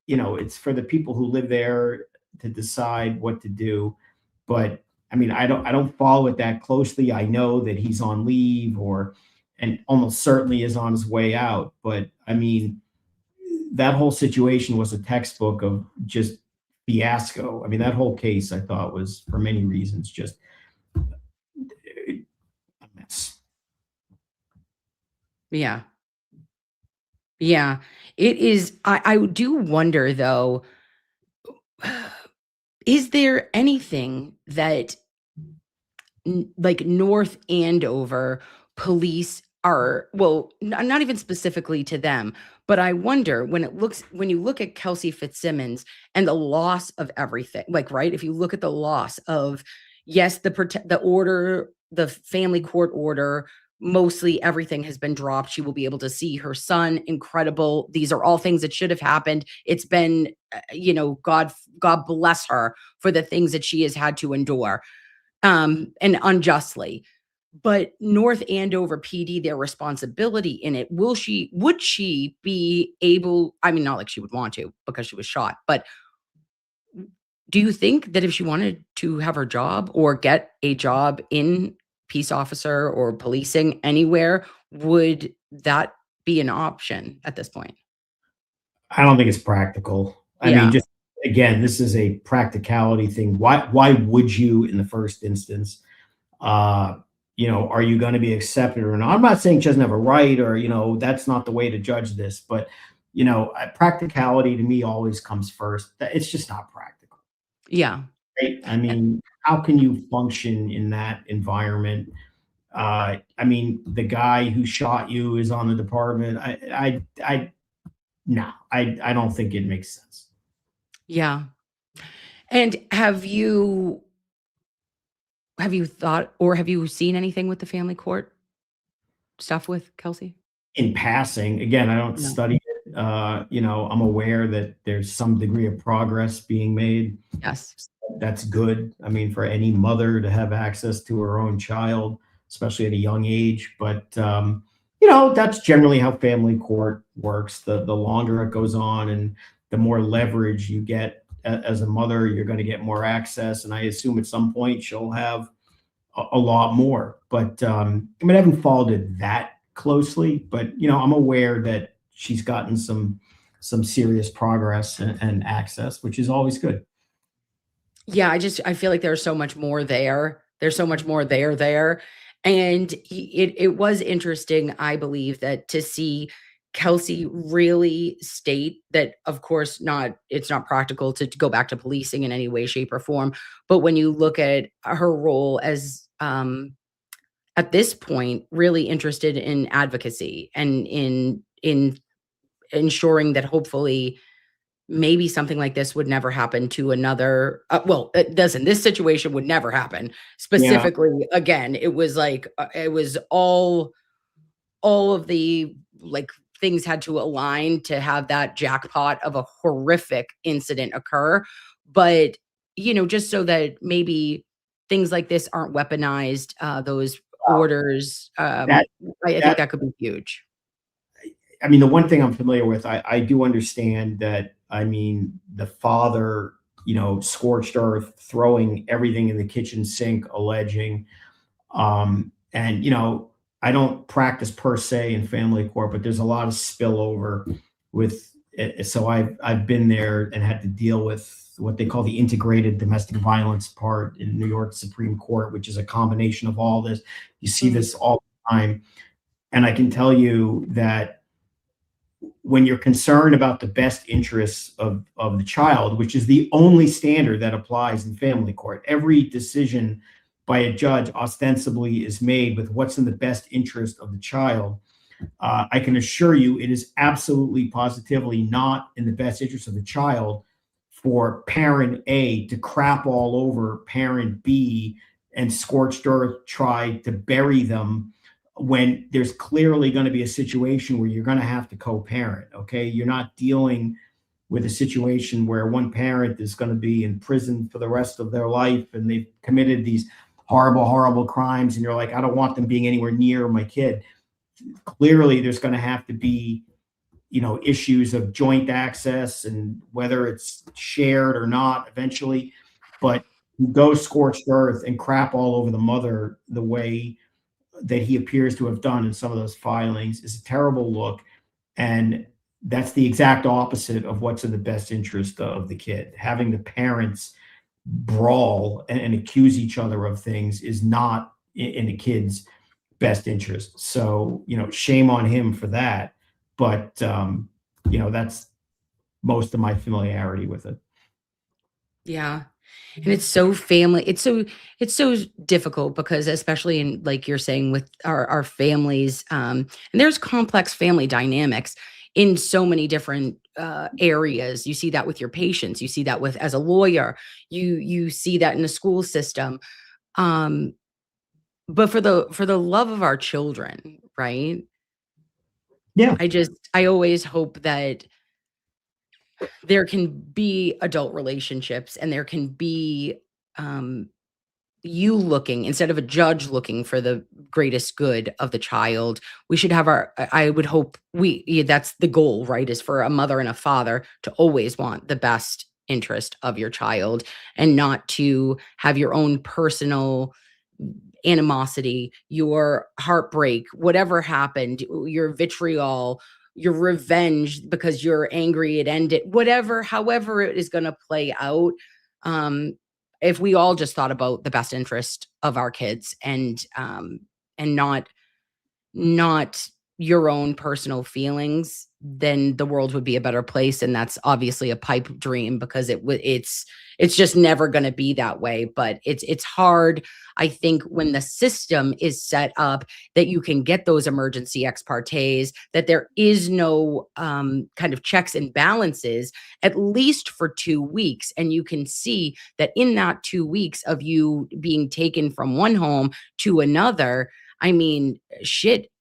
it's for the people who live there to decide what to do. But I mean, I don't follow it that closely. I know that he's on leave and almost certainly is on his way out. But I mean, that whole situation was a textbook of just fiasco. I mean, that whole case I thought was, for many reasons, just a mess. Yeah. Yeah. It is. I do wonder, though, is there anything that like North Andover police are, well, not even specifically to them, but I wonder when you look at Kelsey Fitzsimmons and the loss of everything, like, right, if you look at the loss of, yes, the order, the family court order, mostly everything has been dropped. She will be able to see her son. Incredible. These are all things that should have happened. It's been, God bless her for the things that she has had to endure, and unjustly. But North Andover PD, their responsibility in it, would she be able, I mean, not like she would want to because she was shot, but do you think that if she wanted to have her job or get a job in peace officer or policing anywhere, would that be an option at this point? I don't think it's practical. I mean, just again, this is a practicality thing. Why would you in the first instance? Are you going to be accepted or not? I'm not saying she doesn't have a right or, that's not the way to judge this, but, practicality to me always comes first. It's just not practical. Yeah. Right? I mean, how can you function in that environment? I mean, the guy who shot you is on the department. I don't think it makes sense. Yeah. And have you thought or have you seen anything with the family court stuff with Kelsey? In passing, again, I don't study it. I'm aware that there's some degree of progress being made. Yes. That's good. I mean, for any mother to have access to her own child, especially at a young age. But, that's generally how family court works. The longer it goes on and the more leverage you get as a mother, you're going to get more access. And I assume at some point she'll have a lot more. But I haven't followed it that closely, but I'm aware that she's gotten some serious progress and access, which is always good. Yeah, I feel like there's so much more there. There's so much more there. And it was interesting, I believe, that to see Kelsey really state that, of course, it's not practical to go back to policing in any way, shape, or form. But when you look at her role as, at this point, really interested in advocacy and in ensuring that hopefully maybe something like this would never happen to another. Well, it doesn't. This situation would never happen. Specifically, again, it was like it was all of the things had to align to have that jackpot of a horrific incident occur. But just so that maybe things like this aren't weaponized, those orders, I think that could be huge. I mean, the one thing I'm familiar with, I do understand that. I mean, the father, scorched earth, throwing everything in the kitchen sink, alleging, and I don't practice per se in family court, but there's a lot of spillover with it. So I've been there and had to deal with what they call the integrated domestic violence part in New York Supreme Court, which is a combination of all this. You see this all the time. And I can tell you that when you're concerned about the best interests of the child, which is the only standard that applies in family court, every decision by a judge ostensibly is made with what's in the best interest of the child. I can assure you it is absolutely positively not in the best interest of the child for parent A to crap all over parent B and scorched earth try to bury them when there's clearly going to be a situation where you're going to have to co-parent. Okay, you're not dealing with a situation where one parent is going to be in prison for the rest of their life and they've committed these horrible crimes, and you're like, I don't want them being anywhere near my kid. Clearly there's going to have to be, you know, issues of joint access and whether it's shared or not eventually, but go scorched earth and crap all over the mother the way that he appears to have done in some of those filings is a terrible look. And that's the exact opposite of what's in the best interest of the kid. Having the parents brawl and accuse each other of things is not in the kid's best interest. So, you know, shame on him for that. But, you know, that's most of my familiarity with it. Yeah. And it's so family. It's so difficult because especially in, like you're saying, with our families, and there's complex family dynamics in so many different areas. You see that with your patients. You see that with, as a lawyer, you see that in the school system. But for the love of our children, right? Yeah. I always hope that there can be adult relationships and there can be you looking, instead of a judge looking for the greatest good of the child. We should have I would hope that's the goal, right? Is for a mother and a father to always want the best interest of your child and not to have your own personal animosity, your heartbreak, whatever happened, your vitriol, your revenge because you're angry it ended, however it is going to play out. If we all just thought about the best interest of our kids and not your own personal feelings, then the world would be a better place. And that's obviously a pipe dream because it's just never going to be that way. But it's hard, I think, when the system is set up that you can get those emergency ex partes, that there is no kind of checks and balances, at least for 2 weeks. And you can see that in that 2 weeks of you being taken from one home to another, I mean, shit,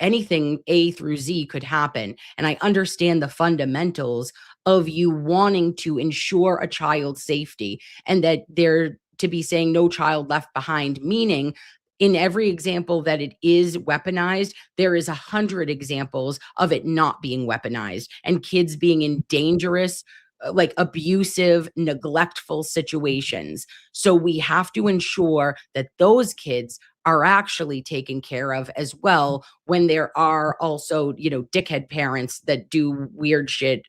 anything A through Z could happen. And I understand the fundamentals of you wanting to ensure a child's safety and that they're to be saying no child left behind, meaning in every example that it is weaponized, there is 100 examples of it not being weaponized and kids being in dangerous, like abusive, neglectful situations. So we have to ensure that those kids are actually taken care of as well when there are also, you know, dickhead parents that do weird shit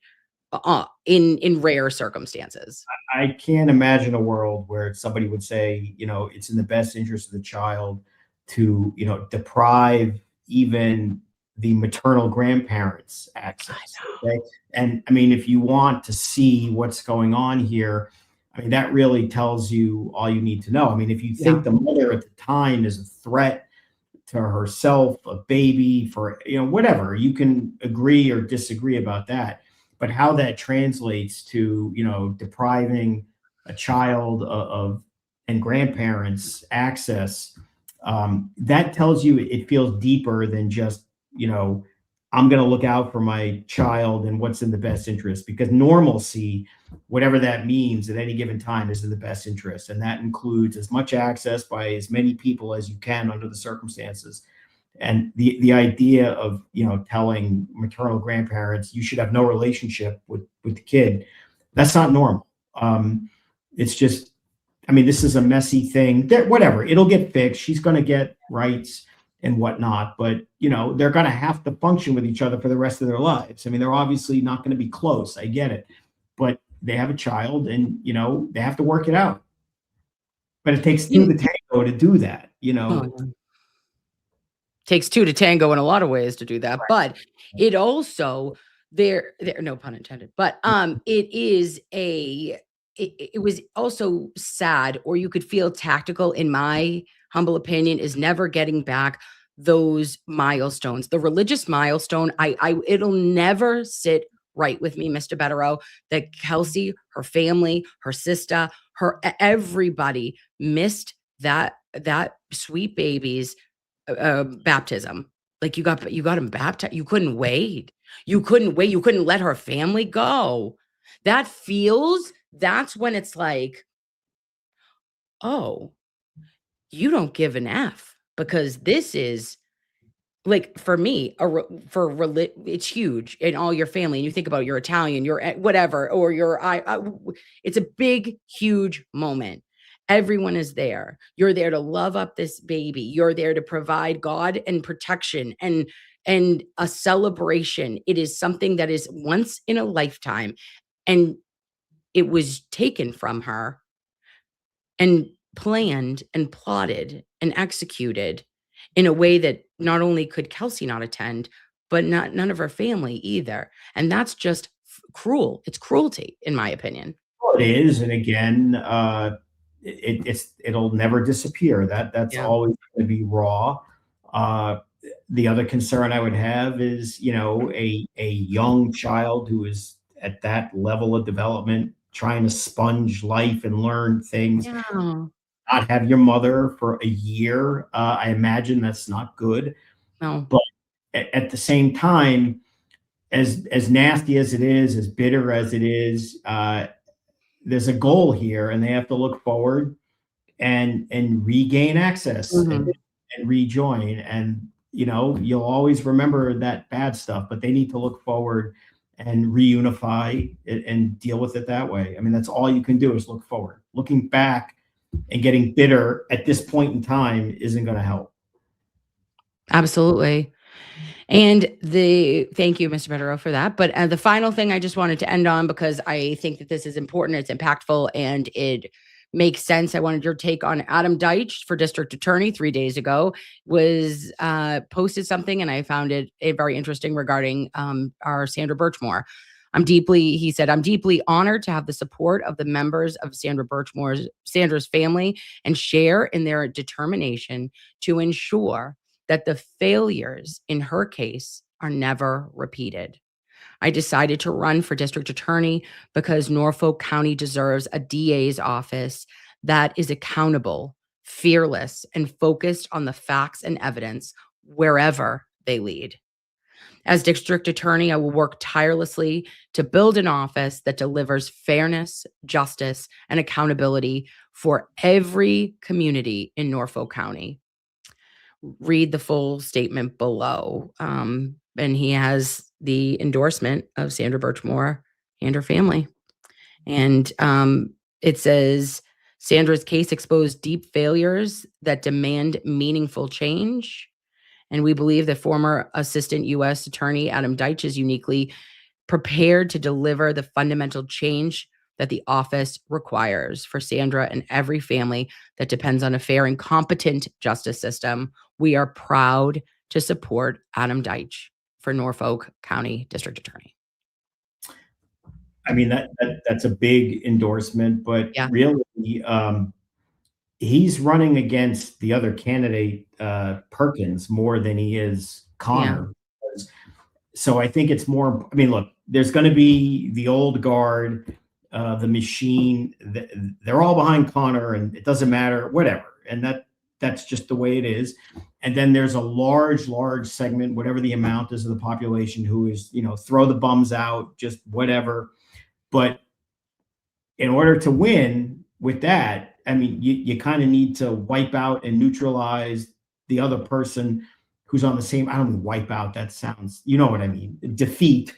in rare circumstances. I can't imagine a world where somebody would say, you know, it's in the best interest of the child to, you know, deprive even the maternal grandparents access. Okay? And I mean, if you want to see what's going on here, I mean, that really tells you all you need to know. I mean, if you think the mother at the time is a threat to herself, a baby, for, you know, whatever, you can agree or disagree about that. But how that translates to, you know, depriving a child of and grandparents access, that tells you it feels deeper than just, you know, I'm going to look out for my child and what's in the best interest, because normalcy, whatever that means at any given time, is in the best interest. And that includes as much access by as many people as you can under the circumstances. And the idea of, you know, telling maternal grandparents you should have no relationship with the kid, that's not normal. It's just, I mean, this is a messy thing. Whatever, it'll get fixed. She's going to get rights. and whatnot, but they're going to have to function with each other for the rest of their lives. I mean, they're obviously not going to be close. I get it, but they have a child, and they have to work it out. But it takes two to tango to do that. Takes two to tango in a lot of ways to do that, but it also there no pun intended, but it was also sad, or you could feel tactical, in my humble opinion, is never getting back those milestones. The religious milestone, it'll never sit right with me, Mr. Bederow, that Kelsey, her family, her sister, everybody missed that sweet baby's baptism. Like you got him baptized. You couldn't wait. You couldn't let her family go. That's when it's like, oh, you don't give an F, because this is, like, for me, it's huge in all your family. And you think about, you're Italian, you're whatever, or it's a big, huge moment. Everyone is there. You're there to love up this baby. You're there to provide God and protection and a celebration. It is something that is once in a lifetime, and it was taken from her and planned and plotted and executed in a way that not only could Kelsey not attend, but none of her family either. And that's just cruel. It's cruelty, in my opinion. Well, it is. And again, it'll never disappear. That's always going to be raw. The other concern I would have is, a young child who is at that level of development, trying to sponge life and learn things. Yeah. Not have your mother for a year. I imagine that's not good. No. But at the same time, as nasty as it is, as bitter as it is, there's a goal here, and they have to look forward and regain access and rejoin. And you'll always remember that bad stuff, but they need to look forward and reunify and deal with it that way. I mean, that's all you can do, is look forward. Looking back and getting bitter at this point in time isn't going to help. Absolutely. And thank you, Mr. Bederow, for that. But the final thing I just wanted to end on, because I think that this is important, it's impactful, and it makes sense. I wanted your take on Adam Deitch for district attorney 3 days ago, was posted something, and I found it very interesting, regarding our Sandra Birchmore. He said, I'm deeply honored to have the support of the members of Sandra's family, and share in their determination to ensure that the failures in her case are never repeated. I decided to run for district attorney because Norfolk County deserves a DA's office that is accountable, fearless, and focused on the facts and evidence wherever they lead. As district attorney, I will work tirelessly to build an office that delivers fairness, justice, and accountability for every community in Norfolk County. Read the full statement below. And he has the endorsement of Sandra Birchmore and her family. And it says, Sandra's case exposed deep failures that demand meaningful change. And we believe that former Assistant U.S. Attorney Adam Deitch is uniquely prepared to deliver the fundamental change that the office requires for Sandra and every family that depends on a fair and competent justice system. We are proud to support Adam Deitch for Norfolk County District Attorney. I mean, that's a big endorsement, but really, he's running against the other candidate, Perkins, more than he is Connor. Yeah. So I think it's more, I mean, look, there's going to be the old guard, the machine, they're all behind Connor, and it doesn't matter, whatever. And that's just the way it is. And then there's a large segment, whatever the amount is of the population, who is, throw the bums out, just whatever. But in order to win with that, I mean, you kind of need to wipe out and neutralize the other person who's on the same, I don't mean wipe out, that sounds, you know what I mean, defeat,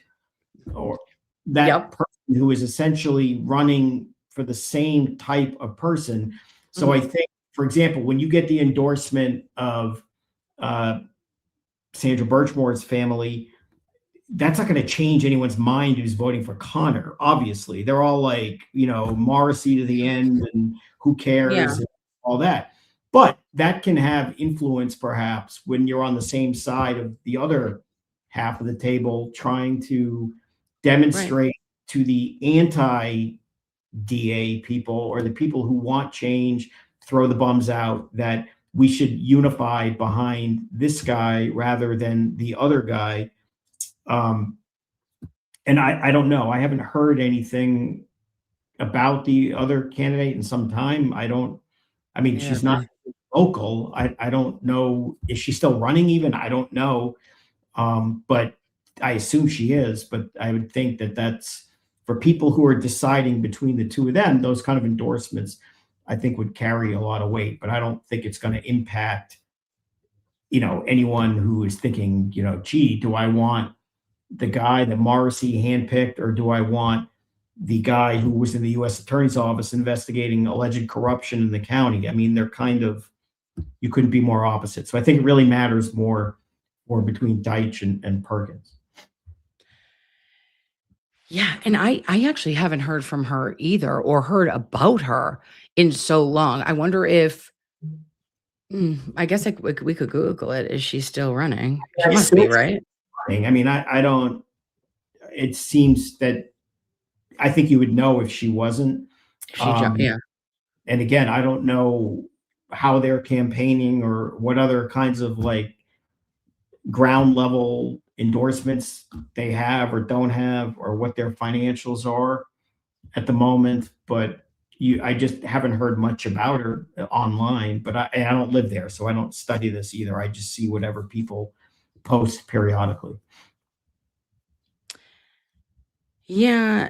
or that person who is essentially running for the same type of person. So I think, for example, when you get the endorsement of Sandra Birchmore's family, that's not going to change anyone's mind who's voting for Connor. Obviously, they're all like, Morrissey to the end, and who cares, Yeah. and all that. But that can have influence, perhaps, when you're on the same side of the other half of the table, trying to demonstrate to the anti-DA people or the people who want change, throw the bums out, that we should unify behind this guy rather than the other guy. And I don't know. I haven't heard anything about the other candidate in some time. She's not local. I don't know. Is she still running even? I don't know. But I assume she is. But I would think that that's for people who are deciding between the two of them, those kind of endorsements, I think would carry a lot of weight. But I don't think it's going to impact, anyone who is thinking, gee, do I want the guy that Morrissey handpicked, or do I want the guy who was in the U.S. Attorney's Office investigating alleged corruption in the county? I mean, they're you couldn't be more opposite. So I think it really matters more between Deitch and Perkins. Yeah, and I actually haven't heard from her either, or heard about her in so long. I wonder if, I guess we could Google it. Is she still running? She must be, right? I mean, I don't, it seems that I think you would know if she wasn't. Yeah. And again, I don't know how they're campaigning or what other kinds of ground level endorsements they have or don't have, or what their financials are at the moment. But I just haven't heard much about her online, but I don't live there, so I don't study this either. I just see whatever people post periodically. Yeah.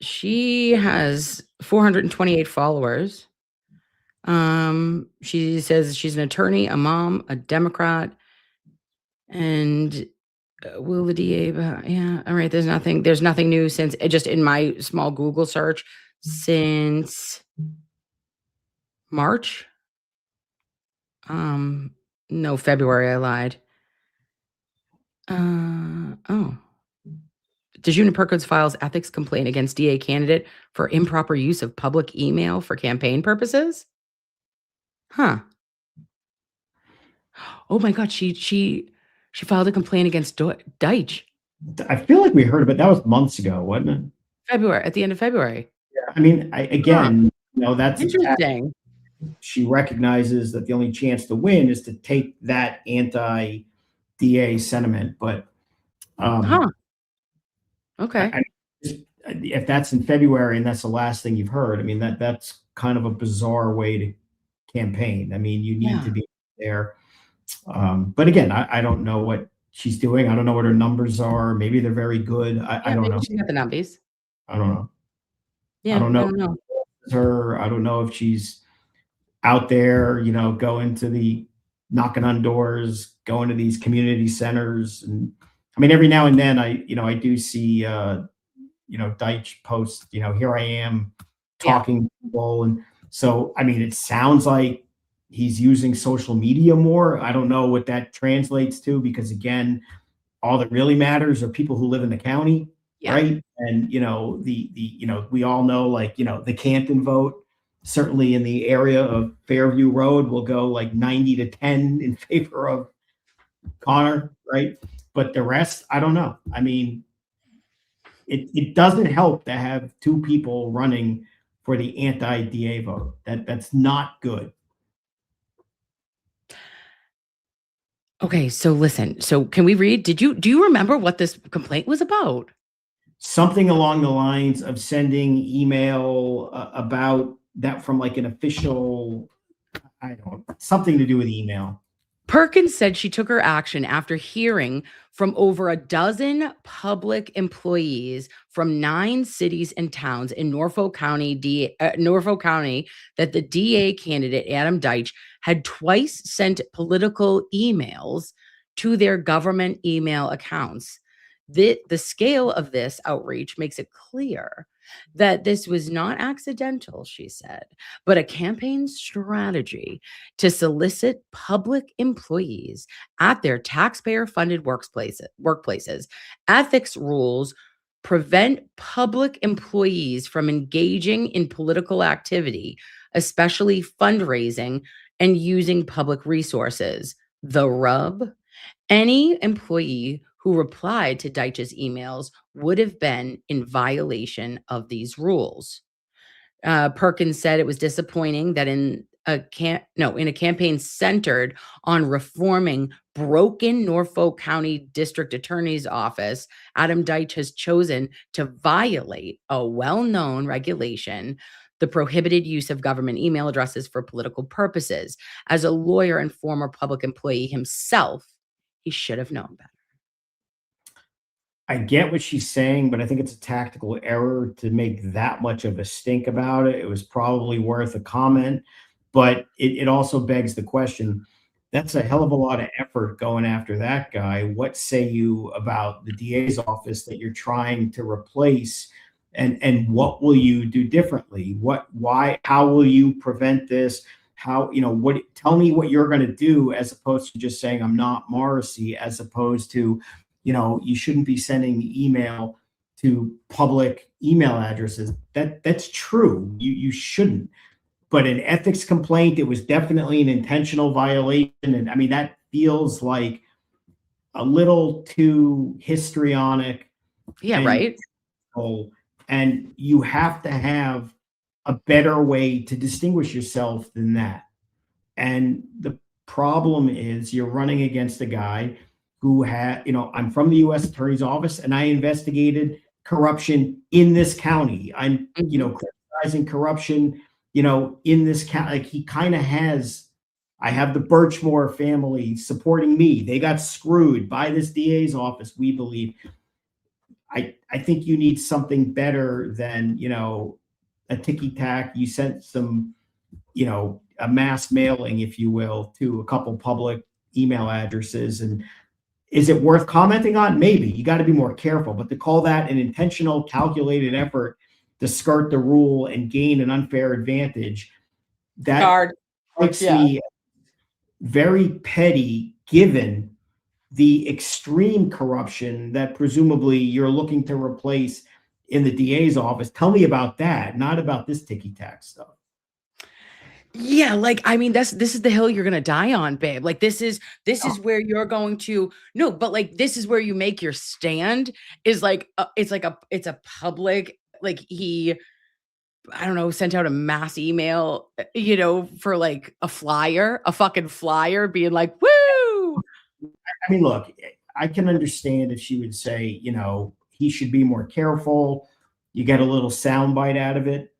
She has 428 followers. She says she's an attorney, a mom, a Democrat, and will the DA? Yeah. All right. There's nothing new since just in my small Google search since March. No, February. I lied. DeJuna Perkins files ethics complaint against DA candidate for improper use of public email for campaign purposes. Huh. Oh my God. She filed a complaint against Deitch. I feel like we heard about that was months ago, wasn't it? February, at the end of February. Yeah. I mean, that's interesting. She recognizes that the only chance to win is to take that anti-DA sentiment. But okay. If that's in February and that's the last thing you've heard, I mean, that's kind of a bizarre way to campaign. I mean, you need to be there. But again, I don't know what she's doing. I don't know what her numbers are. Maybe they're very good. I don't know. She got the numbers. I don't know. Yeah, I don't know. I don't know if she's out there, going to knocking on doors, going to these community centers. And I mean, every now and then I do see, Deitch post, here I am talking to people. And so, I mean, it sounds like he's using social media more. I don't know what that translates to, because again, all that really matters are people who live in the county. Right. And, we all know, the Canton vote, certainly in the area of Fairview Road, will go 90-10 in favor of Connor. Right. But the rest, I don't know. I mean, it doesn't help to have two people running for the anti-DA vote. That's not good. Okay. So listen, can we read? Do you remember what this complaint was about? Something along the lines of sending email about that from an official, something to do with email. Perkins said she took her action after hearing from over a dozen public employees from 9 cities and towns in Norfolk County that the DA candidate, Adam Deitch, had twice sent political emails to their government email accounts. The scale of this outreach makes it clear that this was not accidental, she said, but a campaign strategy to solicit public employees at their taxpayer-funded workplaces. Ethics rules prevent public employees from engaging in political activity, especially fundraising and using public resources. The rub? Any employee who replied to Deitch's emails would have been in violation of these rules. Perkins said it was disappointing that in a campaign centered on reforming broken Norfolk County District Attorney's Office, Adam Deitch has chosen to violate a well-known regulation, the prohibited use of government email addresses for political purposes. As a lawyer and former public employee himself, he should have known better. I get what she's saying, but I think it's a tactical error to make that much of a stink about it. It was probably worth a comment, but it also begs the question, that's a hell of a lot of effort going after that guy. What say you about the DA's office that you're trying to replace? And what will you do differently? How will you prevent this? Tell me what you're going to do, as opposed to just saying, I'm not Morrissey, as opposed to, you shouldn't be sending email to public email addresses. That's true. You shouldn't. But an ethics complaint, it was definitely an intentional violation. And I mean, that feels like a little too histrionic. Yeah, right. And you have to have a better way to distinguish yourself than that. And the problem is you're running against a guy who I'm from the U.S. Attorney's Office, and I investigated corruption in this county. I'm, criticizing corruption, in this county. Like, he kind of has, I have the Birchmore family supporting me. They got screwed by this DA's office, we believe. I think you need something better than, a ticky-tack. You sent some, a mass mailing, if you will, to a couple public email addresses. And is it worth commenting on? Maybe. You got to be more careful. But to call that an intentional, calculated effort to skirt the rule and gain an unfair advantage, that strikes me very petty, given the extreme corruption that presumably you're looking to replace in the DA's office. Tell me about that, not about this ticky-tack stuff. Yeah, this is the hill you're gonna die on, babe. Like, this is where you're going to this is where you make your stand. Is it's a public, he, I don't know, sent out a mass email, for a fucking flyer, being like, woo. I mean, look, I can understand if she would say, he should be more careful. You get a little soundbite out of it.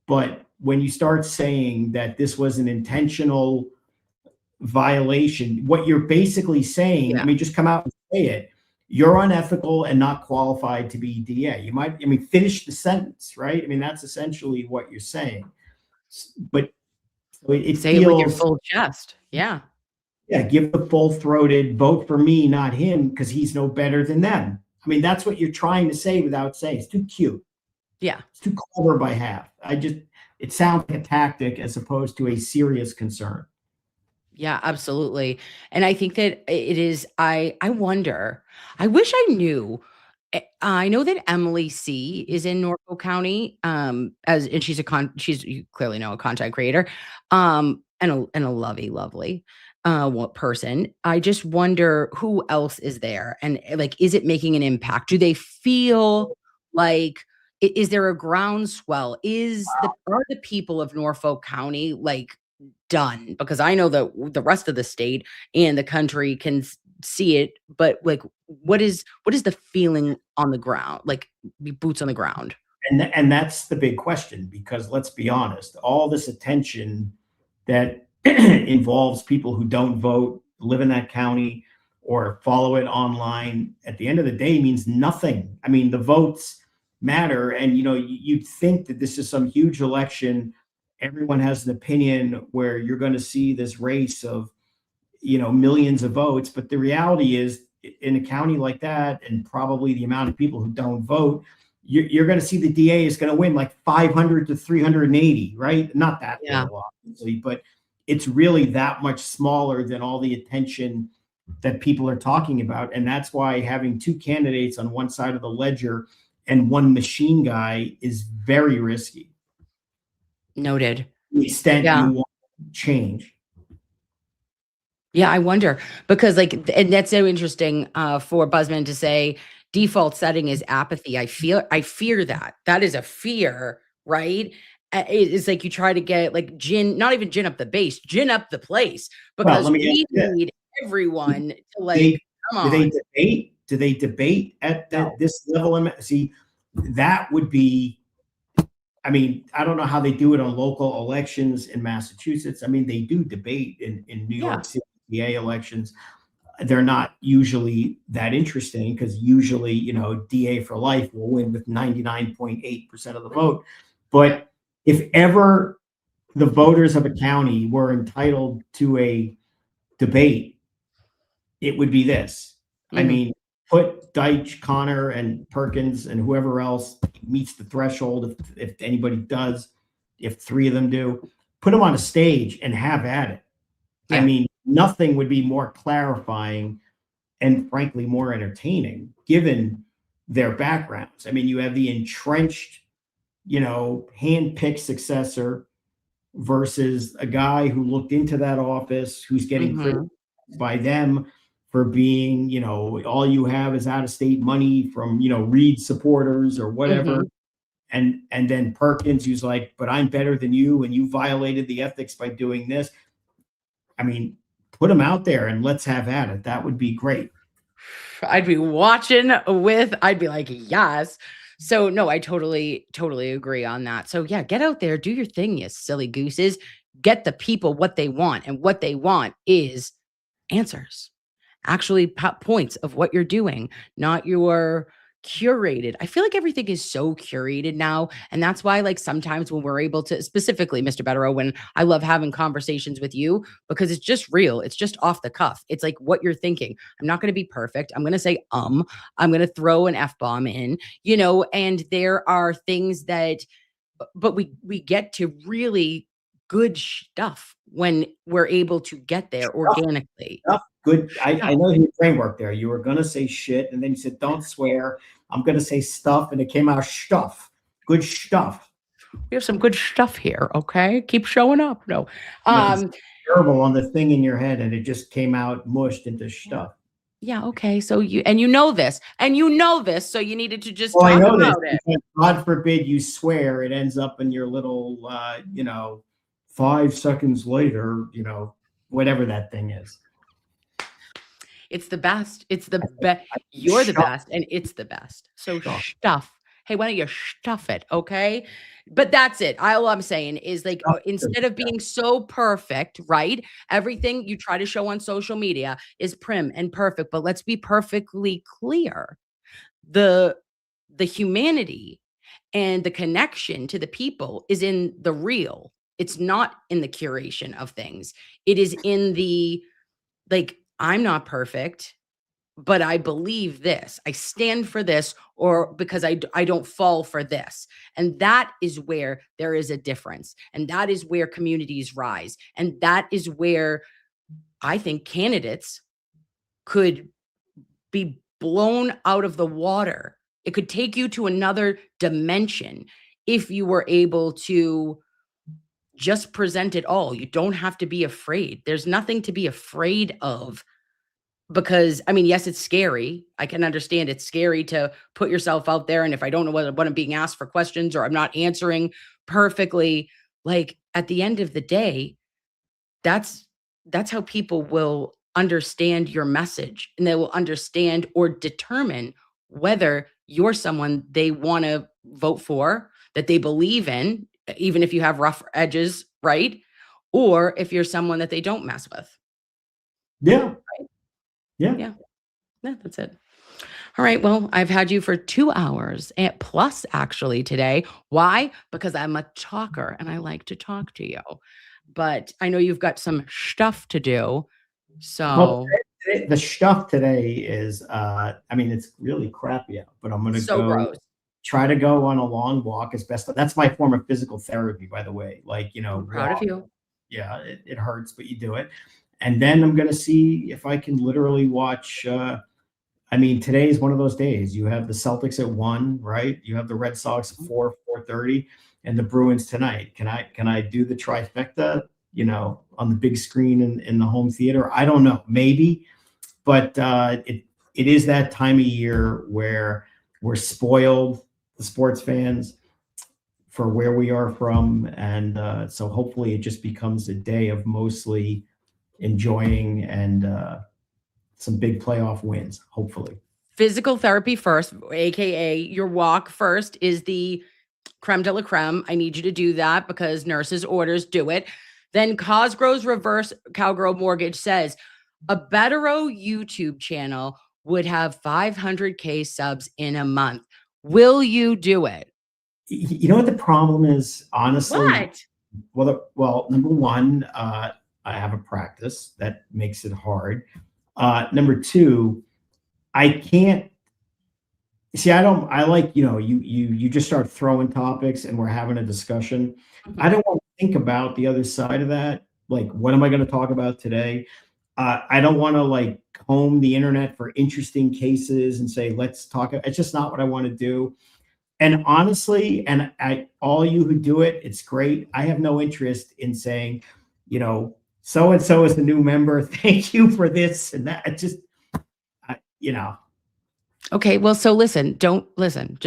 But when you start saying that this was an intentional violation, what you're basically saying, just come out and say it. You're unethical and not qualified to be DA. You might, finish the sentence, right? That's essentially what you're saying. But it say feels, it with your full chest. Yeah. Yeah, give the full-throated vote for me, not him, because he's no better than them. That's what you're trying to say without saying. It's too cute. Yeah. It's too clever by half. It sounds like a tactic as opposed to a serious concern. Yeah, absolutely. And I think that it is, I wonder, I wish I knew. I know that Emily C is in Norfolk County, and she's you clearly know, a content creator, and a lovely person. I just wonder who else is there, and is it making an impact? Do they feel like, is there a groundswell? Are the people of Norfolk County done? Because I know that the rest of the state and the country can see it, but what is the feeling on the ground, boots on the ground? And that's the big question, because let's be honest, all this attention that involves people who don't vote, live in that county, or follow it online, at the end of the day means nothing. The votes matter, and you'd think that this is some huge election. Everyone has an opinion where you're going to see this race of millions of votes, but the reality is in a county like that, and probably the amount of people who don't vote, you're going to see the DA is going to win like 500 to 380, right? Not that little, obviously, but it's really that much smaller than all the attention that people are talking about. And that's why having two candidates on one side of the ledger and one machine guy is very risky. Noted. To the extent you want change. Yeah, I wonder, because like, and that's so interesting for Buzzman to say default setting is apathy. I fear that is a fear, right? It's like you try to get like not even gin up the base, gin up the place, because we need everyone to like, come on. Do they debate at this level? See, that would be, I mean, I don't know how they do it on local elections in Massachusetts. I mean, they do debate in New York City DA elections. They're not usually that interesting because usually, you know, DA for life will win with 99.8% of the vote. But if ever the voters of a county were entitled to a debate, it would be this. I mean, put Deitch, Connor, and Perkins and whoever else meets the threshold, if anybody does, if three of them do, put them on a stage and have at it. I mean, nothing would be more clarifying and frankly more entertaining given their backgrounds. I mean, you have the entrenched, you know, hand-picked successor versus a guy who looked into that office, who's getting criticized by them for being, you know, all you have is out-of-state money from, you know, Reed supporters or whatever. And then Perkins, who's like, but I'm better than you and you violated the ethics by doing this. I mean, put them out there and let's have at it. That would be great. I'd be watching I'd be like, yes. So no, I totally agree on that. So yeah, get out there, do your thing, you silly gooses. Get the people what they want, and what they want is answers. Actually, points of what you're doing, not your curated. I feel like everything is so curated now. And that's why, like, sometimes when we're able to, specifically, Mr. Bederow, when I love having conversations with you, because it's just real. It's just off the cuff. It's like what you're thinking. I'm not going to be perfect. I'm going to say, I'm going to throw an F-bomb in, you know, and there are things that, but we get to really good stuff when we're able to get there organically. Good. I know your framework there. You were going to say shit, and then you said, don't swear. I'm going to say stuff, and it came out stuff. Good stuff. We have some good stuff here, okay? Keep showing up. No. It's terrible on the thing in your head, and it just came out mushed into stuff. Yeah, okay. So you know this, so you needed to just talk about it. Because God forbid you swear, it ends up in your little, 5 seconds later, you know, whatever that thing is. It's the best. It's the best. You're the best, and it's the best. So stuff. Hey, why don't you stuff it, okay? But that's it. All I'm saying is, like, instead of being so perfect, right? Everything you try to show on social media is prim and perfect, but let's be perfectly clear. The humanity and the connection to the people is in the real. It's not in the curation of things. It is in the, like, I'm not perfect, but I believe this. I stand for this, or because I don't fall for this. And that is where there is a difference. And that is where communities rise. And that is where I think candidates could be blown out of the water. It could take you to another dimension if you were able to just present it all. You don't have to be afraid. There's nothing to be afraid of. Because, I mean, yes, it's scary. I can understand it's scary to put yourself out there. And if I don't know what I'm being asked for questions, or I'm not answering perfectly, like, at the end of the day, that's how people will understand your message, and they will understand or determine whether you're someone they want to vote for, that they believe in, even if you have rough edges, right? Or if you're someone that they don't mess with. Yeah. Right? Yeah. Yeah, that's it. All right. Well, I've had you for 2 hours and plus actually today. Why? Because I'm a talker and I like to talk to you. But I know you've got some stuff to do. So The stuff today is, I mean, it's really crappy out, but I'm going to So gross. try to go on a long walk as best. That's my form of physical therapy, by the way. Like, I'm proud of walk. you. Yeah, it hurts, but you do it. And then I'm going to see if I can literally watch. I mean, today is one of those days. You have the Celtics at 1, right? You have the Red Sox at 4:30, and the Bruins tonight. Can I do the trifecta? On the big screen in the home theater? I don't know, maybe, but it is that time of year where we're spoiled, the sports fans, for where we are from, and so hopefully it just becomes a day of mostly enjoying and some big playoff wins, hopefully. Physical therapy first, aka your walk first, is the creme de la creme. I need you to do that because nurses' orders do it. Then Cosgrove's Reverse Cowgirl Mortgage says a Bederow YouTube channel would have 500K subs in a month. Will you do it? You know what the problem is, honestly? What? Well, number one, I have a practice that makes it hard. Number two, I can't see. I like, you just start throwing topics and we're having a discussion. I don't want to think about the other side of that. Like, what am I going to talk about today? I don't want to like comb the internet for interesting cases and say, let's talk. It's just not what I want to do. And honestly, all you who do it, it's great. I have no interest in saying, so-and-so is the new member. Thank you for this and that. It just, Okay, well, so just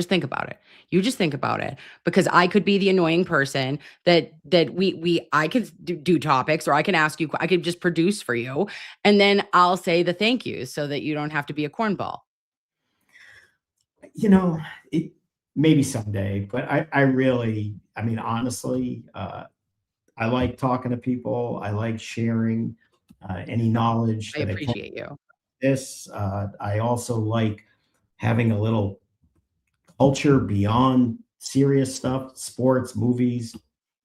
think about it. You just think about it, because I could be the annoying person that I could do topics, or I can ask you, I could just produce for you, and then I'll say the thank you so that you don't have to be a cornball. Maybe someday, but I really, honestly, I like talking to people. I like sharing any knowledge. I appreciate you. I also like having a little culture beyond serious stuff, sports, movies,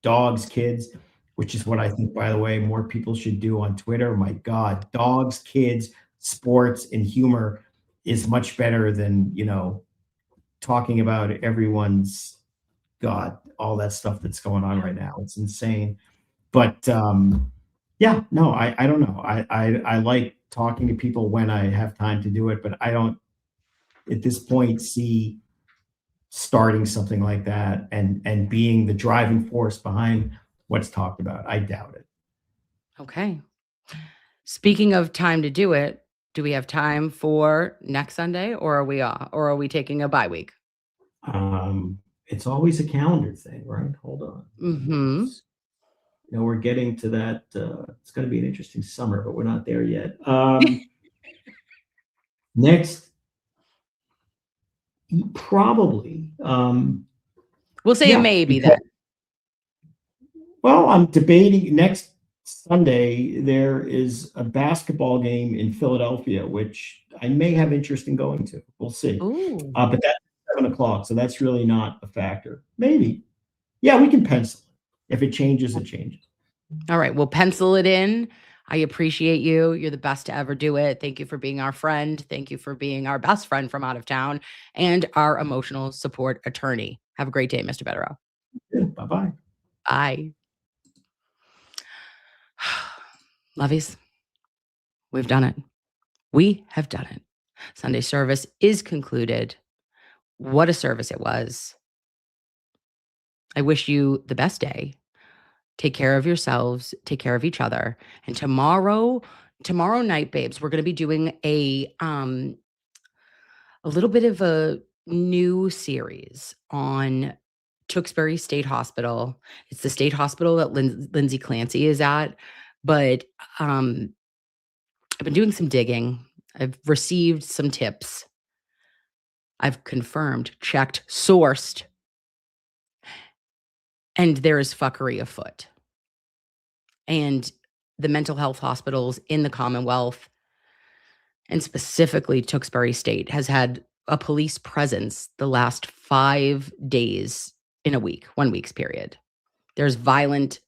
dogs, kids, which is what I think, by the way, more people should do on Twitter. My God, dogs, kids, sports, and humor is much better than, talking about everyone's all that stuff that's going on right now. It's insane. But yeah, no, I don't know. I like talking to people when I have time to do it, but I don't at this point see starting something like that and being the driving force behind what's talked about. I doubt it. Okay. Speaking of time to do it, do we have time for next Sunday, or are we taking a bye week? It's always a calendar thing, right? Hold on. Mm-hmm. We're getting to that. It's going to be an interesting summer, but we're not there yet. Next, probably. We'll say a maybe then. Well, I'm debating next Sunday. There is a basketball game in Philadelphia, which I may have interest in going to. We'll see. But that's 7:00, so that's really not a factor. Maybe. Yeah, we can pencil it. If it changes, it changes. All right, we'll pencil it in. I appreciate you. You're the best to ever do it. Thank you for being our friend. Thank you for being our best friend from out of town and our emotional support attorney. Have a great day, Mr. Bederow. Yeah, bye-bye. Bye. Lovies, we've done it. We have done it. Sunday service is concluded. What a service it was. I wish you the best day. Take care of yourselves, take care of each other. And tomorrow night, babes, we're going to be doing a little bit of a new series on Tewksbury State Hospital. It's the state hospital that Lindsay Clancy is at. But I've been doing some digging. I've received some tips. I've confirmed, checked, sourced. And there is fuckery afoot. And the mental health hospitals in the Commonwealth, and specifically Tewksbury State, has had a police presence the last 5 days in 1 week's period. There's violent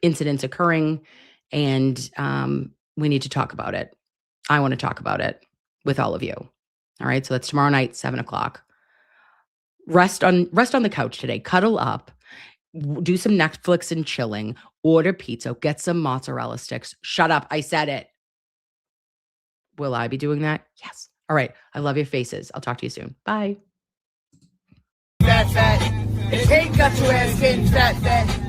incidents occurring, and we need to talk about it. I want to talk about it with all of you. All right. So that's tomorrow night, 7:00. Rest on the couch today. Cuddle up. Do some Netflix and chilling. Order pizza. Get some mozzarella sticks. Shut up. I said it. Will I be doing that? Yes. All right. I love your faces. I'll talk to you soon. Bye. It ain't got your ass getting fat.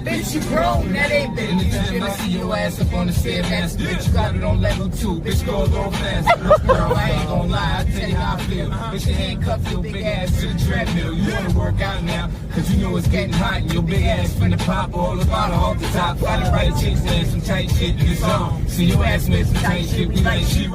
Bitch, you grown. That ain't bitch. I see your ass up on the stairmaster. Bitch, you got it on level 2. Bitch, go a little faster. Girl, I ain't gonna lie. I tell you how I feel. Bitch, you handcuff your big ass to the treadmill. You wanna work out now? Cause you know it's getting hot and your big ass finna pop all the bottle off the top. Got it right, chicks and some tight shit in the song. See your ass with some tight shit. We like she